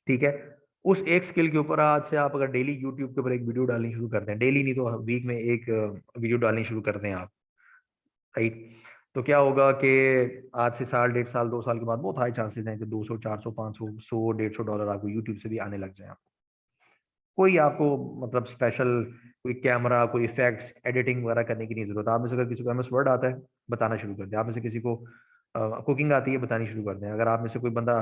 ठीक है। उस एक स्किल के ऊपर आज से आप अगर डेली यूट्यूब के ऊपर एक वीडियो डालनी शुरू करते हैं, डेली नहीं तो वीक में एक वीडियो डालनी शुरू करते हैं आप, राइट, तो क्या होगा कि आज से साल, 1.5 साल, 2 साल के बाद बहुत हाई चांसेस हैं कि 200, 400, 500, 100, $150 आपको यूट्यूब से भी आने लग जाए। आपको कोई आपको मतलब स्पेशल कोई कैमरा, कोई इफेक्ट्स, एडिटिंग वगैरह करने की नहीं जरूरत। आप में से अगर किसी को MS वर्ड आता है, बताना शुरू कर दें। आप में से किसी को कुकिंग आती है, बतानी शुरू कर दें। अगर आप में से कोई बंदा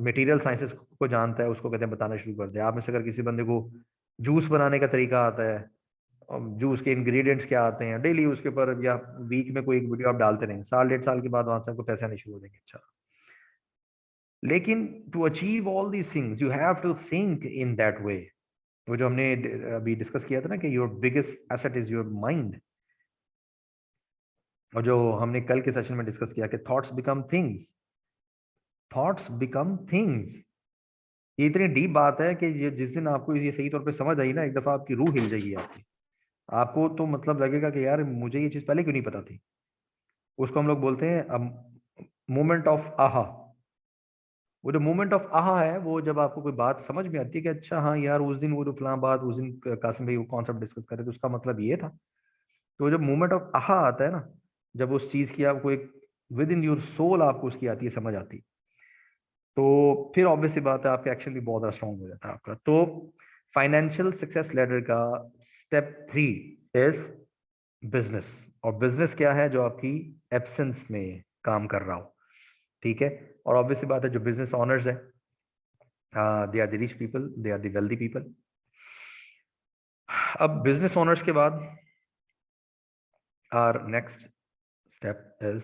मटेरियल साइंसेस को जानता है, उसको कहते हैं बताना शुरू कर दें। आप में से अगर किसी बंदे को जूस बनाने का तरीका आता है, जूस के इंग्रेडिएंट्स क्या आते हैं, डेली उसके ऊपर या वीक में कोई एक वीडियो आप डालते रहें, साल 1.5 साल के बाद वहां से आपको पैसे आने शुरू हो जाएंगे। अच्छा, लेकिन to achieve all these things you have to think in that way. वो जो हमने अभी डिस्कस किया था ना कि your biggest asset is your mind, और जो हमने कल के सेशन में डिस्कस किया कि thoughts become things, thoughts become things. ये इतनी डीप बात है कि ये जिस दिन आपको ये सही तौर पे समझ आई ना, एक दफा आपकी रूह हिल जाएगी आपकी। आपको तो मतलब लगेगा कि यार मुझे ये चीज पहले क्यों नहीं पता थी। उसको हम लोग बोलते हैं मोमेंट ऑफ आहा। वो जो मोमेंट ऑफ आहा है, वो जब आपको कोई बात समझ में आती है कि अच्छा हाँ यार, उस दिन वो जो फलां बात, उस दिन कासिम भाई वो कॉन्सेप्ट डिस्कस कर रहे थे, उसका मतलब ये था। तो जब मोमेंट ऑफ आहा आता है ना, जब उस चीज की आपको एक विद इन योर सोल आपको उसकी आती है, समझ आती, तो फिर ऑब्वियसली बात है आपका एक्शन भी बहुत ज़्यादा स्ट्रॉन्ग हो जाता है आपका। तो फाइनेंशियल सक्सेस लेडर का स्टेप 3 इज बिजनेस। और बिजनेस क्या है? जो आपकी एब्सेंस में काम कर रहा हो, ठीक है। और ऑब्वियसली बात है जो बिजनेस ऑनर्स है, they are the rich people, they are the wealthy people. अब बिजनेस ऑनर्स के बाद our next step is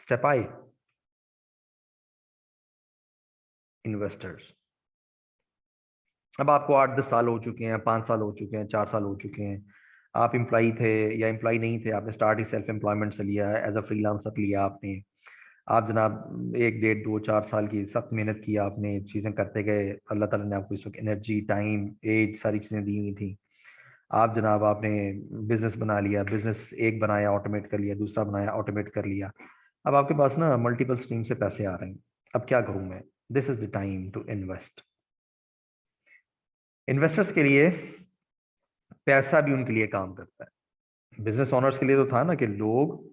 step I, investors. अब आपको 8-10 साल हो चुके हैं, 5 साल हो चुके हैं, 4 साल हो चुके हैं, आप एम्प्लॉई थे या एम्प्लॉई नहीं थे, आपने स्टार्ट ही सेल्फ एम्प्लॉयमेंट से लिया, एज अ फ्रीलांसर लिया आपने। आप जनाब 1, 1.5, 2, 4 साल की सख्त मेहनत की आपने, चीज़ें करते गए। अल्लाह ताला ने आपको इस वक्त एनर्जी, टाइम, एज, सारी चीज़ें दी हुई थी। आप जनाब आपने बिजनेस बना लिया, बिजनेस एक बनाया ऑटोमेट कर लिया, दूसरा बनाया ऑटोमेट कर लिया। अब आपके पास ना मल्टीपल स्ट्रीम से पैसे आ रहे हैं। अब क्या करूँ मैं? This is the time to invest. Investors के लिए पैसा भी उनके लिए काम करता है। बिजनेस ओनर्स के लिए तो था ना कि लोग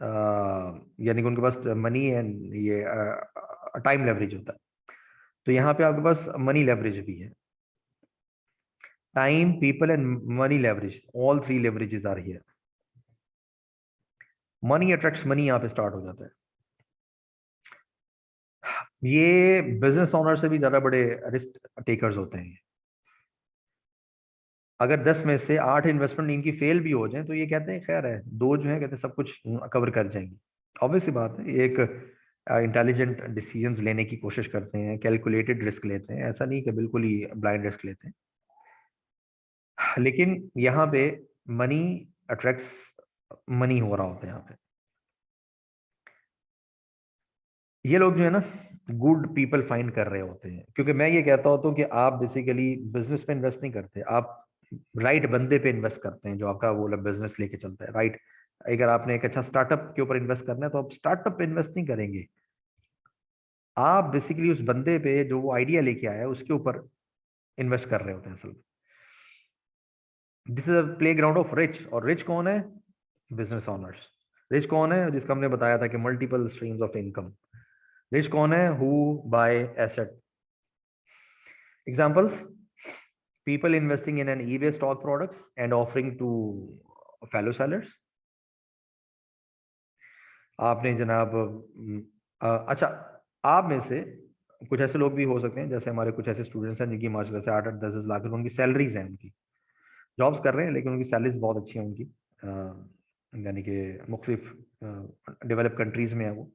यानी कि उनके पास मनी एंड ये टाइम लेवरेज होता है। तो यहाँ पे आपके पास मनी लेवरेज भी है। Time, people and money leverage, all 3 leverages are here. Money attracts money, यहाँ पे स्टार्ट हो जाता है। ये बिजनेस ओनर से भी ज्यादा बड़े रिस्क टेकर्स होते हैं। अगर 10 में से 8 इन्वेस्टमेंट इनकी फेल भी हो जाए, तो ये कहते हैं खैर है, 2 जो है कहते हैं सब कुछ कवर कर जाएंगे। ऑब्वियसली बात है, एक इंटेलिजेंट डिसीजंस लेने की कोशिश करते हैं, कैलकुलेटेड रिस्क लेते हैं, ऐसा नहीं कि बिल्कुल ही ब्लाइंड रिस्क लेते हैं। लेकिन यहाँ पे मनी अट्रैक्ट्स मनी हो रहा होता है यहाँ पे। ये लोग जो है ना गुड पीपल फाइंड कर रहे होते हैं, क्योंकि मैं ये कहता होता हूँ कि आप बेसिकली बिजनेस पे इन्वेस्ट नहीं करते, आप राइट बंदे पे इन्वेस्ट करते हैं जो आपका वो बिजनेस लेके चलता है, राइट। अगर आपने एक अच्छा स्टार्टअप के ऊपर इन्वेस्ट करना है तो आप स्टार्टअप पे इन्वेस्ट नहीं करेंगे, आप बेसिकली उस बंदे पे जो वो आइडिया लेके आया है उसके ऊपर इन्वेस्ट कर रहे होते हैं असल में। This is a play ground of rich, और रिच कौन है? Business owners. रिच कौन है? जिसका हमने बताया था कि multiple streams of income. Rich कौन है? Who bye asset. Examples, people investing in an eBay stock products and offering to fellow sellers. आपने जनाब अच्छा, आप में से कुछ ऐसे लोग भी हो सकते हैं, जैसे हमारे कुछ ऐसे स्टूडेंट्स हैं जिनकी माशाल्लाह से 8-8 10-10 लाख रुपए उनकी सैलरीज हैं, उनकी जॉब्स कर रहे हैं लेकिन उनकी सैलरीज बहुत अच्छी हैं उनकी, यानी कि मुख्तलिफ डेवलप कंट्रीज में है वो।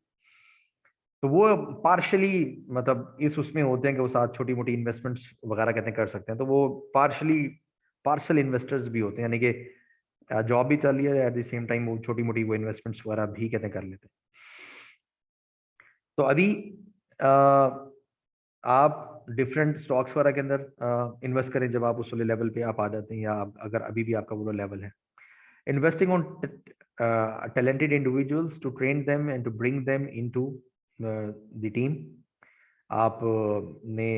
तो वो पार्शली मतलब इस उसमें होते हैं कि वो साथ छोटी मोटी इन्वेस्टमेंट्स वगैरह कहते हैं कर सकते हैं, तो वो पार्शल इन्वेस्टर्स भी होते हैं, यानी कि जॉब भी चल रही है एट द सेम टाइम वो छोटी मोटी वो इन्वेस्टमेंट्स वगैरह भी कहते हैं कर लेते हैं। तो अभी आप डिफरेंट स्टॉक्स वगैरह के अंदर इन्वेस्ट करें जब आप उस वाले लेवल पे आप आ जाते हैं, या अगर अभी भी आपका वो लेवल है। Investing on talented individuals to train them and to bring them into the team. आप ने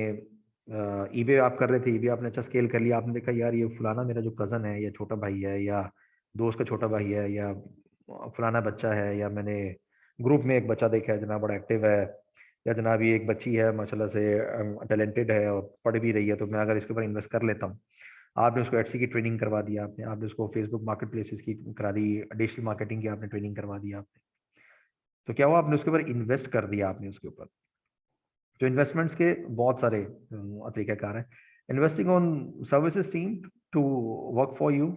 ईबे आप कर रहे थे, ईबे आपने अच्छा स्केल कर लिया, आपने देखा यार ये फलाना मेरा जो कज़न है या छोटा भाई है या दोस्त का छोटा भाई है या फलाना बच्चा है, या मैंने ग्रुप में एक बच्चा देखा है जनाब बड़ा एक्टिव है, या जनाब ये एक बच्ची है माशाल्लाह से टैलेंटेड है और पढ़ भी रही है, तो मैं अगर इसके ऊपर इन्वेस्ट कर लेता हूँ। आपने उसको एटसी की ट्रेनिंग करवा दिया, आपने उसको फेसबुक मार्केट प्लेसेस की करा दी, डिजिटल मार्केटिंग की आपने ट्रेनिंग करवा दी आपने, तो क्या हुआ? आपने उसके ऊपर इन्वेस्ट कर दिया आपने उसके ऊपर। तो इन्वेस्टमेंट्स के बहुत सारे तरीक़ाकार हैं। Investing on services team to work for you,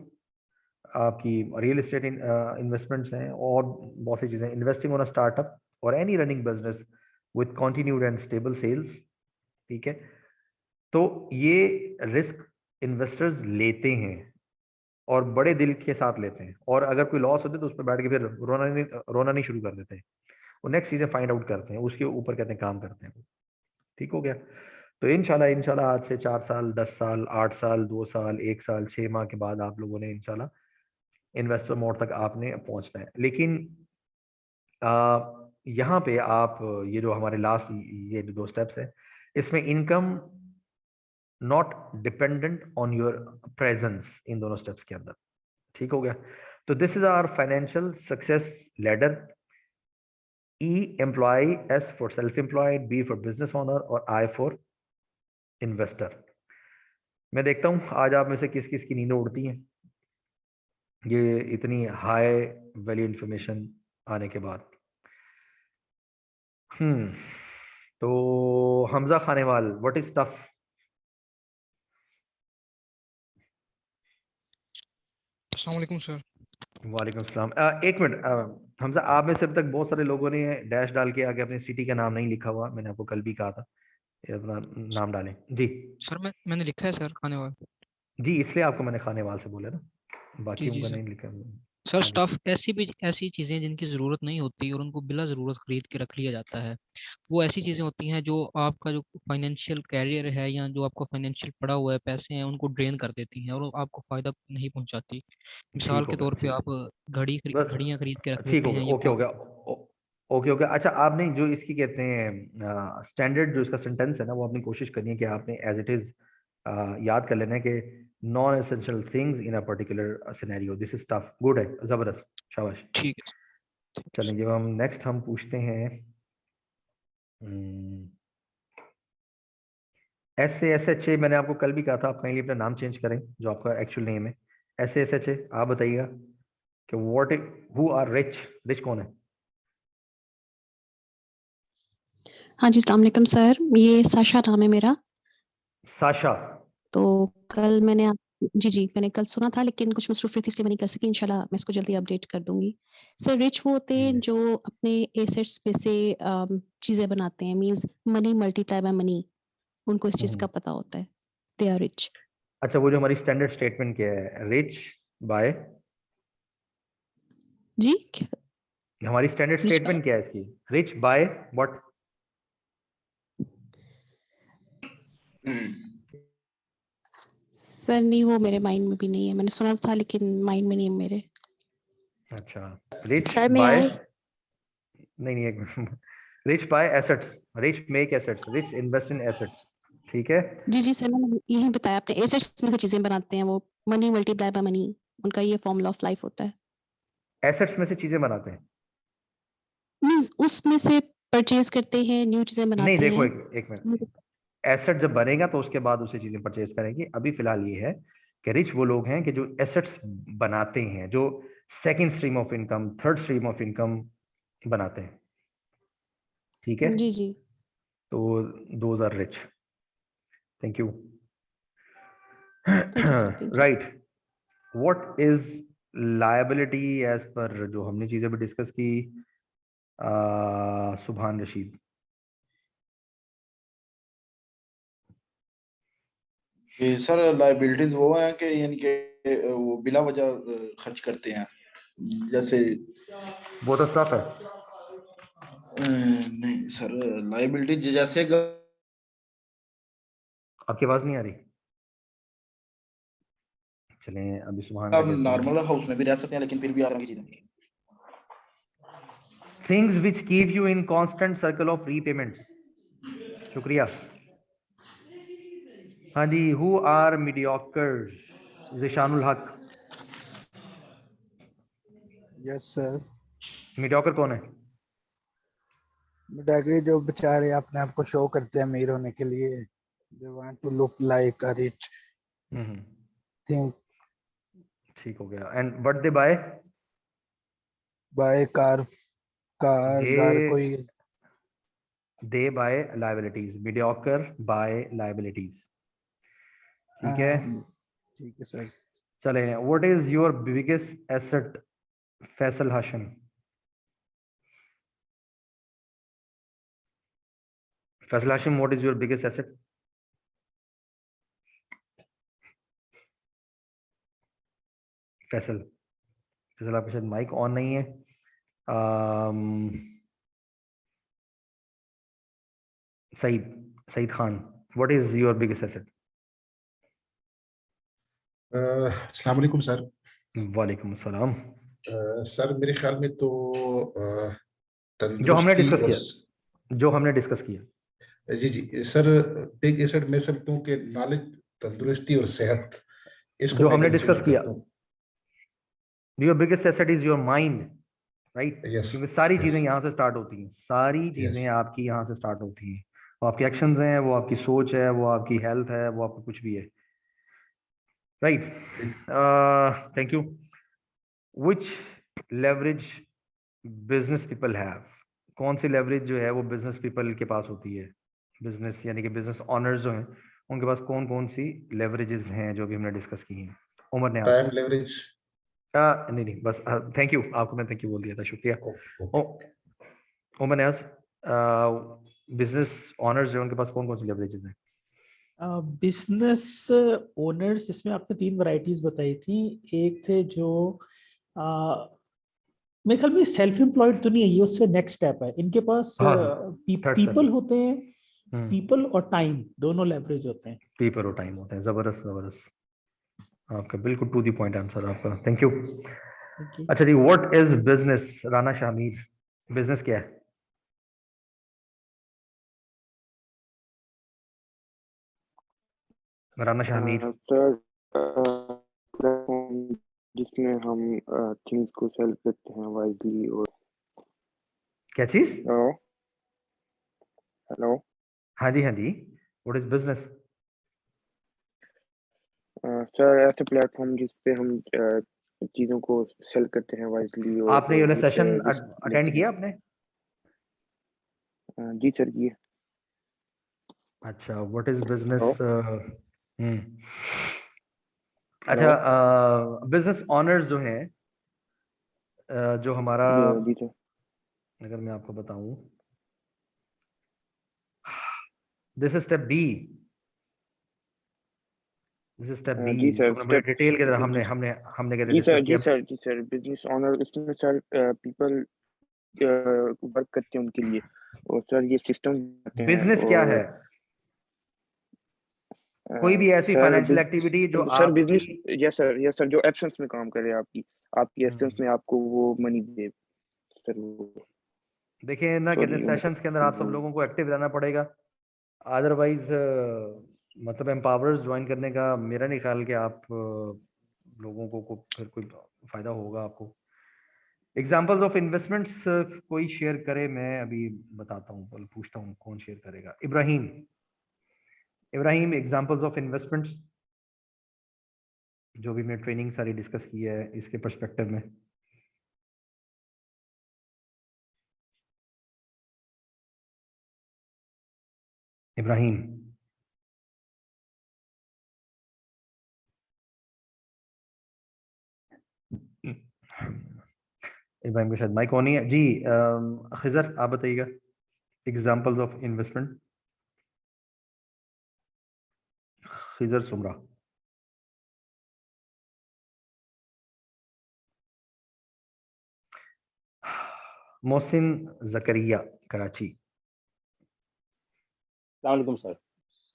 आपकी रियल एस्टेट इन्वेस्टमेंट्स हैं और बहुत सी चीज़ें। इन्वेस्टिंग ऑन अ स्टार्टअप और any running business with continued and stable sales, ठीक है। तो ये रिस्क इन्वेस्टर्स लेते हैं और बड़े दिल के साथ लेते हैं, और अगर कोई लॉस होता है तो उस पर बैठ के फिर रोना नहीं शुरू कर देते हैं, वो नेक्स्ट चीज़ें फाइंड आउट करते हैं, उसके ऊपर कहते हैं काम करते हैं। ठीक हो गया? तो इंशाल्लाह आज से 4 साल 10 साल 8 साल 2 साल 1 साल 6 माह के बाद आप लोगों ने इंशाल्लाह इन्वेस्टर मोड तक आपने पहुंचना है। लेकिन यहाँ पे आप ये जो हमारे लास्ट ये जो 2 स्टेप्स है, इसमें income not dependent on your presence इन दोनों स्टेप्स के अंदर। ठीक हो गया? तो this is our financial success ladder. E employ, S for self employed, B for business owner और I फॉर इन्वेस्टर। मैं देखता हूं आज आप में से किस किस की नींदें उड़ती हैं ये इतनी हाई वैल्यू इंफॉर्मेशन आने के बाद। तो Hamza Khanewal, what is tough? अस्सलाम वालेकुम सर। वालेकुम सलाम। एक मिनट हमजा, आप में से अब तक बहुत सारे लोगों ने डैश डाल के आगे अपनी सिटी का नाम नहीं लिखा हुआ, मैंने आपको कल भी कहा था ये अपना नाम डालें जी। सर मैंने लिखा है सर खानेवाल। जी, इसलिए आपको मैंने खानेवाल से बोला ना, बाकी जी जी उनका सर। नहीं लिखा। सर हाँ जी। स्टफ ऐसी चीजें जिनकी जरूरत नहीं होती और उनको बिला जरूरत खरीद के रख लिया जाता है, वो ऐसी चीजें होती हैं जो आपका जो फाइनेंशियल कैरियर है या जो आपका फाइनेंशियल पड़ा हुआ है पैसे हैं उनको ड्रेन कर देती हैं और वो आपको फायदा नहीं पहुंचाती। मिसाल ठीक हो के गया, तौर पे ठीक। आप बस घड़ियां खरीद के रख ठीक लेते हो हैं गया, या ओके हो गया। Okay okay. अच्छा, आपने जो इसकी कहते हैं स्टैंडर्ड जो इसका सेंटेंस है ना, वो आपने कोशिश करनी है कि आपने एज इट इज याद कर लेना है कि non essential things in a particular scenario. This is tough, good है, जबरदस्त, शाबाश। ठीक है। चलेंगे हम नेक्स्ट हम पूछते हैं SASHA। मैंने आपको कल भी कहा था आप कहीं अपना नाम चेंज करें जो आपका एक्चुअल नेम है। SASHA आप बताइएगा कि what who are rich, rich कौन है? हाँ जी, अस्सलाम वालेकुम सर, ये साशा नाम है मेरा। साशा। तो कल मैंने जी मैंने कल सुना था, लेकिन कुछ मसरूफियत इसलिए मैं नहीं कर सकी। इंशाल्लाह मैं इसको जल्दी अपडेट कर दूंगी। सर रिच वो होते हैं जो अपने एसेट्स में से चीजें बनाते हैं, means money multiply by money, उनको इस चीज का पता होता है, दे आर रिच। अच्छा, वो जो हमारी स्टैंडर्ड स्टेटमेंट क्या है, रिच बाय, जी क्या? हमारी स्टैंडर्ड Rich by- स्टेटमेंट क्या है इसकी, रिच बाय व्हाट? सर नहीं, वो मेरे माइंड में भी नहीं है, मैंने सुना था लेकिन माइंड में नहीं है मेरे। अच्छा, रिच सर मैं बाय, आए नहीं एक minute, rich by assets, rich make assets, rich invest in assets, ठीक है। जी सर, मैंने यही बताया, अपने एसेट्स में से चीजें बनाते हैं वो, मनी मल्टीप्लाई बाय मनी, उनका ये फॉर्मूला ऑफ लाइफ होता है। एसेट्स में से चीजें बनाते हैं, मींस उसमें से परचेज करते हैं, न्यू चीजें नहीं बनाते देखो हैं। एक मिनट, एसेट जब बनेगा तो उसके बाद उसे चीजें परचेज करेंगे। अभी फिलहाल ये है कि रिच वो लोग हैं कि जो एसेट्स बनाते हैं, जो second stream of income, third stream of income बनाते हैं, ठीक है। जी तो those are rich. Thank you. Thank you sir, thank you. Right, what is liability as per जो हमने चीजें भी डिस्कस की, सुभान रशीद। जी सर, लाइबिलिटीज वो हैं कि यानी कि वो बिला वजह खर्च करते हैं, जैसे वो तो स्टफ है। नहीं सर, लाइबिलिटी जैसे आपकी आवाज नहीं आ रही, चलें अभी सुभान आप का कहते हैं। नॉर्मल हाउस में भी रह सकते हैं, लेकिन फिर भी आप की चीजें things which keep you in constant circle of repayments. शुक्रिया। हाँ जी, हु आर मीडियोकर्स? जिशानुल हक। Yes sir. मीडियोकर कौन है? मिडागरी जो बेचारे अपने आप को शो करते हैं अमीर होने के लिए, they want to look like a rich thing, ठीक हो गया। And what they buy? Buy car घर दे कोई। They buy liabilities, mediocre buy liabilities, ठीक है। ठीक है सर। चले, what is your biggest asset Faisal Hashim? Faisal Hashim, what is your biggest asset? Faisal, Faisal आपका शायद माइक ऑन नहीं है। Saeed, Saeed Khan, what is your biggest asset? अस्सलाम वालेकुम सर। वालेकुम अस्सलाम। सर मेरे ख्याल में तो जो हमने तंदुरुस्ती डिस्कस और किया, जो हमने डिस्कस किया। जी सर, बिग एसेट मैं समझता हूँ कि नॉलेज, तंदुरुस्ती और सेहत, इसको जो मैं हमने कंसीडर डिस्कस किया, करता हूँ। Your biggest asset is your mind, right. Yes क्योंकि सारी चीजें यस यहाँ से स्टार्ट होती हैं, सारी चीजें यस आपकी यहाँ से स्टार्ट होती हैं। वो आपके एक्शंस हैं, वो आपकी सोच है, वो आपकी हेल्थ है, वो आपका कुछ भी है, right. Thank you. Which leverage business people have? कौन सी लेवरेज जो है वो बिजनेस पीपल के पास होती है? बिजनेस यानी कि बिजनेस ऑनर्स जो हैं, उनके पास कौन कौन सी लेवरेजेस हैं जो भी हमने डिस्कस की हैं? उमर न्याज। Time leverage. नहीं नहीं, बस थैंक यू, आपको मैं थैंक यू बोल दिया था, शुक्रिया। उमर न्याज, बिजनेस ऑनर्स जो उनके पास कौन कौन सी लेवरेजेस हैं? बिजनेस ओनर्स, इसमें आपने 3 वैरायटीज बताई थी। एक थे जो मेरे ख्याल में सेल्फ एम्प्लॉयड तो नहीं है, ये उससे नेक्स्ट स्टेप है। इनके पास हाँ, third step। पीपल होते हैं, पीपल और टाइम दोनों लेवरेज होते हैं। पीपल और टाइम होते हैं, जबरदस्त जबरदस्त, आपका बिल्कुल टू द पॉइंट आंसर आपका, थैंक यू। अच्छा जी, what is business? Rana Shamir, business क्या है? राना शामीर। सर, जिसमें हम थिंग्स को सेल करते हैं वाइजली। और क्या चीज? हेलो। हाँ जी, हाँ जी, व्हाट इज बिजनेस? सर, ऐसे प्लेटफॉर्म जिस पे हम चीजों को सेल करते हैं वाइजली। और आपने ये सेशन अटेंड किया आपने? जी सर, ये। अच्छा, व्हाट इज बिजनेस? अच्छा, बिजनेस ऑनर्स जो हैं, जो हमारा, जी सर। अगर मैं आपको बताऊं, this is step B, this is step B, जी सर, हमने बड़े डिटेल के हमने बिजनेस, हमने हमने कहते डिस्कस किया। जी सर, बिजनेस ऑनर उसमें सर पीपल वर्क करते हैं उनके लिए, और सर ये सिस्टम आते हैं, बिजनेस क्या और है? कोई भी ऐसी सर फाइनेंशियल एक्टिविटी जो सर आपकी, बिजनेस, यस सर, जो एब्सेंस में काम करे, आपकी एब्सेंस में आपको वो मनी दे सर, वो देखिए ना, कहते हैं सॉरी सेशंस के अंदर आप सब लोगों को एक्टिव रहना पड़ेगा, अदरवाइज मतलब एम्पावर्स ज्वाइन करने का मेरा नहीं ख्याल कि आप लोगों को फिर कोई फायदा होगा आपको। एग्जांपल्स ऑफ इन्वेस्टमेंट्स कोई शेयर करे, मैं अभी बताता हूँ, पूछता हूँ कौन शेयर करेगा। Ibrahim, Ibrahim, examples of investments जो भी मैं ट्रेनिंग सारी डिस्कस की है इसके पर्सपेक्टिव में। इब्राहिम, इब्राहिम के शायद माइक ऑन ही है जी। खिजर आप बताइएगा examples of investment. Khizr सुमरा। Mohsin जकरिया कराची। अस्सलाम वालेकुम सर।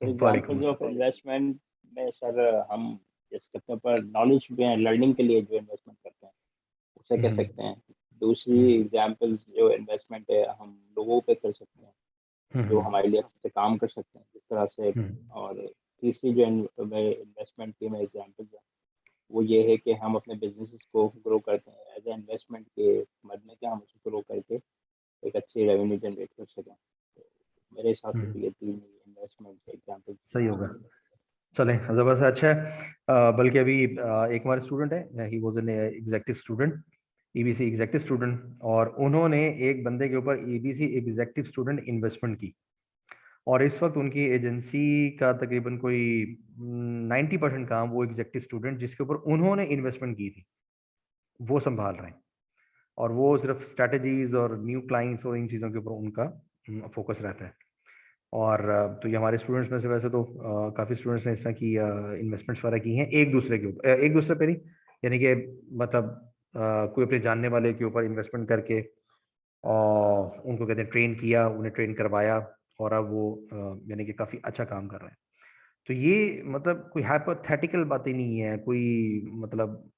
वालेकुम एग्जांपल्स ऑफ इन्वेस्टमेंट में सर हम जैसे कहते हैं पर नॉलेज में लर्निंग के लिए जो इन्वेस्टमेंट करते हैं उसे कह सकते हैं। दूसरी एग्जांपल्स जो इन्वेस्टमेंट है हम लोगों पे कर सकते हैं जो हमारे लिए अच्छे से काम कर सकते हैं जिस तरह से। और तीसरी जो इन्वेस्टमेंट की मैं एग्जांपल्स है वो ये है कि हम अपने बिजनेसेस को ग्रो करते हैं एज ए इन्वेस्टमेंट के मद में, कि हम उसको ग्रो करके एक अच्छी रेवेन्यू जनरेट कर सकें। तो मेरे हिसाब से तो ये तीन इन्वेस्टमेंट एग्जांपल सही होगा। चलें, ज़बरदस्त, अच्छा है। बल्कि अभी एक हमारे स्टूडेंट है, he was an executive student, EBC executive student, और उन्होंने एक बंदे के ऊपर ईबीसी एग्जेक्टिव स्टूडेंट इन्वेस्टमेंट की, और इस वक्त उनकी एजेंसी का तकरीबन कोई 90% काम वो एग्जेक्टिव स्टूडेंट जिसके ऊपर उन्होंने इन्वेस्टमेंट की थी वो संभाल रहे हैं, और वो सिर्फ स्ट्रैटेजीज और न्यू क्लाइंट्स और इन चीज़ों के ऊपर उनका फोकस रहता है। और तो ये हमारे स्टूडेंट्स में से वैसे तो काफ़ी स्टूडेंट्स ने इस तरह की इन्वेस्टमेंट्स वगैरह की हैं एक दूसरे के ऊपर, एक दूसरे पे नहीं, यानी कि मतलब कोई अपने जानने वाले के ऊपर इन्वेस्टमेंट करके और उनको कहते हैं ट्रेन किया, उन्हें ट्रेन करवाया, और अब वो यानी कि काफ़ी अच्छा काम कर रहे हैं। तो ये मतलब कोई हाइपोथेटिकल बातें नहीं है, कोई मतलब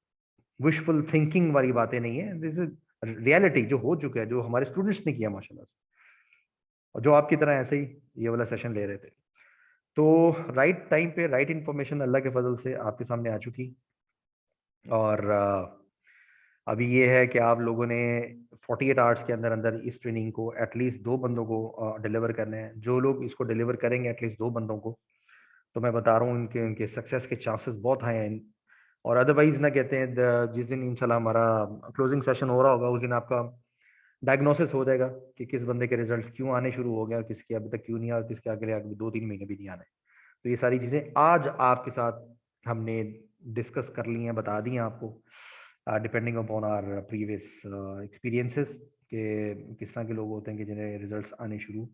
विशफुल थिंकिंग वाली बातें नहीं है, दिस इज रियलिटी जो हो चुका है, जो हमारे स्टूडेंट्स ने किया माशाल्लाह से, और जो आपकी तरह ऐसे ही ये वाला सेशन ले रहे थे। तो राइट टाइम पे राइट इन्फॉर्मेशन अल्लाह के फजल से आपके सामने आ चुकी, और अभी ये है कि आप लोगों ने 48 आवर्स के अंदर अंदर इस ट्रेनिंग को एटलीस्ट 2 बंदों को डिलीवर करने हैं। जो लोग इसको डिलीवर करेंगे एटलीस्ट 2 बंदों को, तो मैं बता रहा हूँ उनके उनके सक्सेस के चांसेस बहुत हाई हैं। और अदरवाइज ना कहते हैं जिस दिन इंशाल्लाह हमारा क्लोजिंग सेशन हो रहा होगा उस दिन आपका डायग्नोसिस हो जाएगा कि किस बंदे के रिजल्ट्स क्यों आने शुरू हो गया, किसके अभी तक क्यों नहीं आया, किसके अगले 2-3 महीने भी नहीं आने। तो ये सारी चीज़ें आज आपके साथ हमने डिस्कस कर ली हैं, बता दी हैं आपको, depending upon our previous experiences के किस तरह के लोग होते हैं कि जिन्हें रिजल्ट्स आने शुरू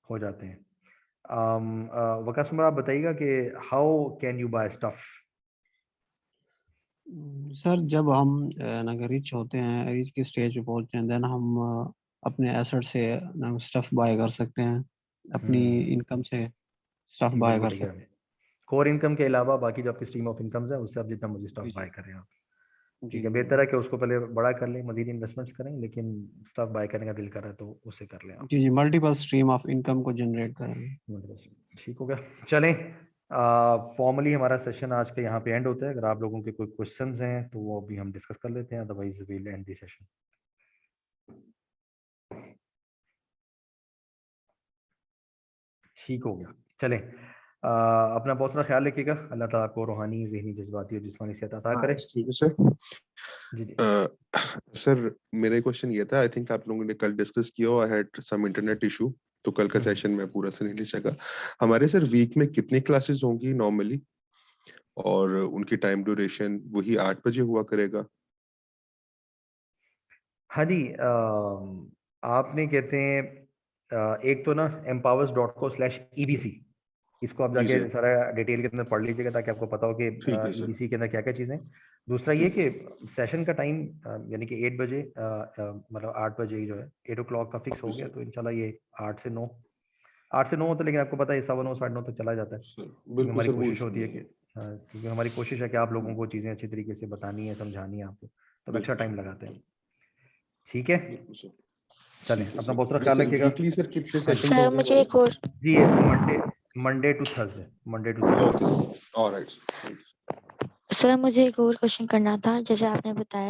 हो जाते हैं। वकास उमर, आप बताइएगा कि how can you buy stuff? Sir जब हम अगर रिच होते हैं, रिच की स्टेज पे पहुंचते हैं, देन हम अपने एसेट से स्टफ बाय कर सकते हैं, अपनी इनकम से स्टफ बाय बिल्कुल कर ठीक सकते है। कोर इनकम के अलावा बाकी जो आपकी स्ट्रीम ऑफ इनकम्स है उससे आप जितना मुझे स्टॉक बाय करें आप, ठीक है। बेहतर है कि उसको पहले बड़ा कर लें, मजीद इन्वेस्टमेंट्स करें, लेकिन स्टॉक बाय करने का दिल कर रहा है तो उससे कर लें आप। जी, मल्टीपल स्ट्रीम ऑफ इनकम को जनरेट करेंगे। ठीक हो गया। चलें, फॉर्मली हमारा सेशन आज का यहाँ पे एंड होता है। अगर आप लोगों के कोई क्वेश्चंस हैं तो वो अभी हम डिस्कस कर लेते हैं, otherwise we will end the session. ठीक हो गया। चलें, अपना बहुत सारा ख्याल रखिएगा। अल्लाह ताला आपको रूहानी, ज़हनी, जज्बाती और जिस्मानी सेहत अता करे। ठीक है सर। सर मेरा क्वेश्चन ये था, आई थिंक आप लोगों ने कल डिस्कस किया, I had some internet issue, तो कल का सेशन में पूरा से नहीं ले सका। हमारे सर वीक में कितनी क्लासेस होंगी नॉर्मली, और उनकी टाइम ड्यूरेशन वही 8 बजे हुआ करेगा? हाँ जी, आपने कहते हैं एक तो ना empowers.co/EBC, इसको आप जी जाके सर, सारा डिटेल के अंदर पढ़ लीजिएगा ताकि आपको पता हो कि ठीक है सर। EBC के अंदर क्या क्या चीज़ें हैं। दूसरा ये कि सेशन का टाइम यानी कि 8 बजे मतलब 8 बजे ही जो है 8 o'clock का फिक्स हो ओके गया, सर, तो इंशाल्लाह ये 8 से 9 होता है, लेकिन आपको पता है 9:15 9:30 तक चला जाता है, सर क्योंकि बिल्कुल हमारी सर, वो कोशिश इशू होती है नहीं कि है। क्योंकि हमारी कोशिश है कि आप लोगों को चीज़ें अच्छी तरीके से बतानी है, समझानी है आपको, तो एक्स्ट्रा बिल्कुल टाइम सर, लगाते हैं। ठीक है, बिल्कुल सर, चलें, ठीक है अपना सर। बहुत सारा ख्याल वैसे रखिएगा। वीकली सर कितने हाँ जी, सेशंस सर होंगे मुझे हमारे? एक और जी ये Monday to Thursday, Monday to okay Thursday. Sir, alright sir, thank you. Sir मुझे एक और क्वेश्चन करना था, जैसे आपने बताया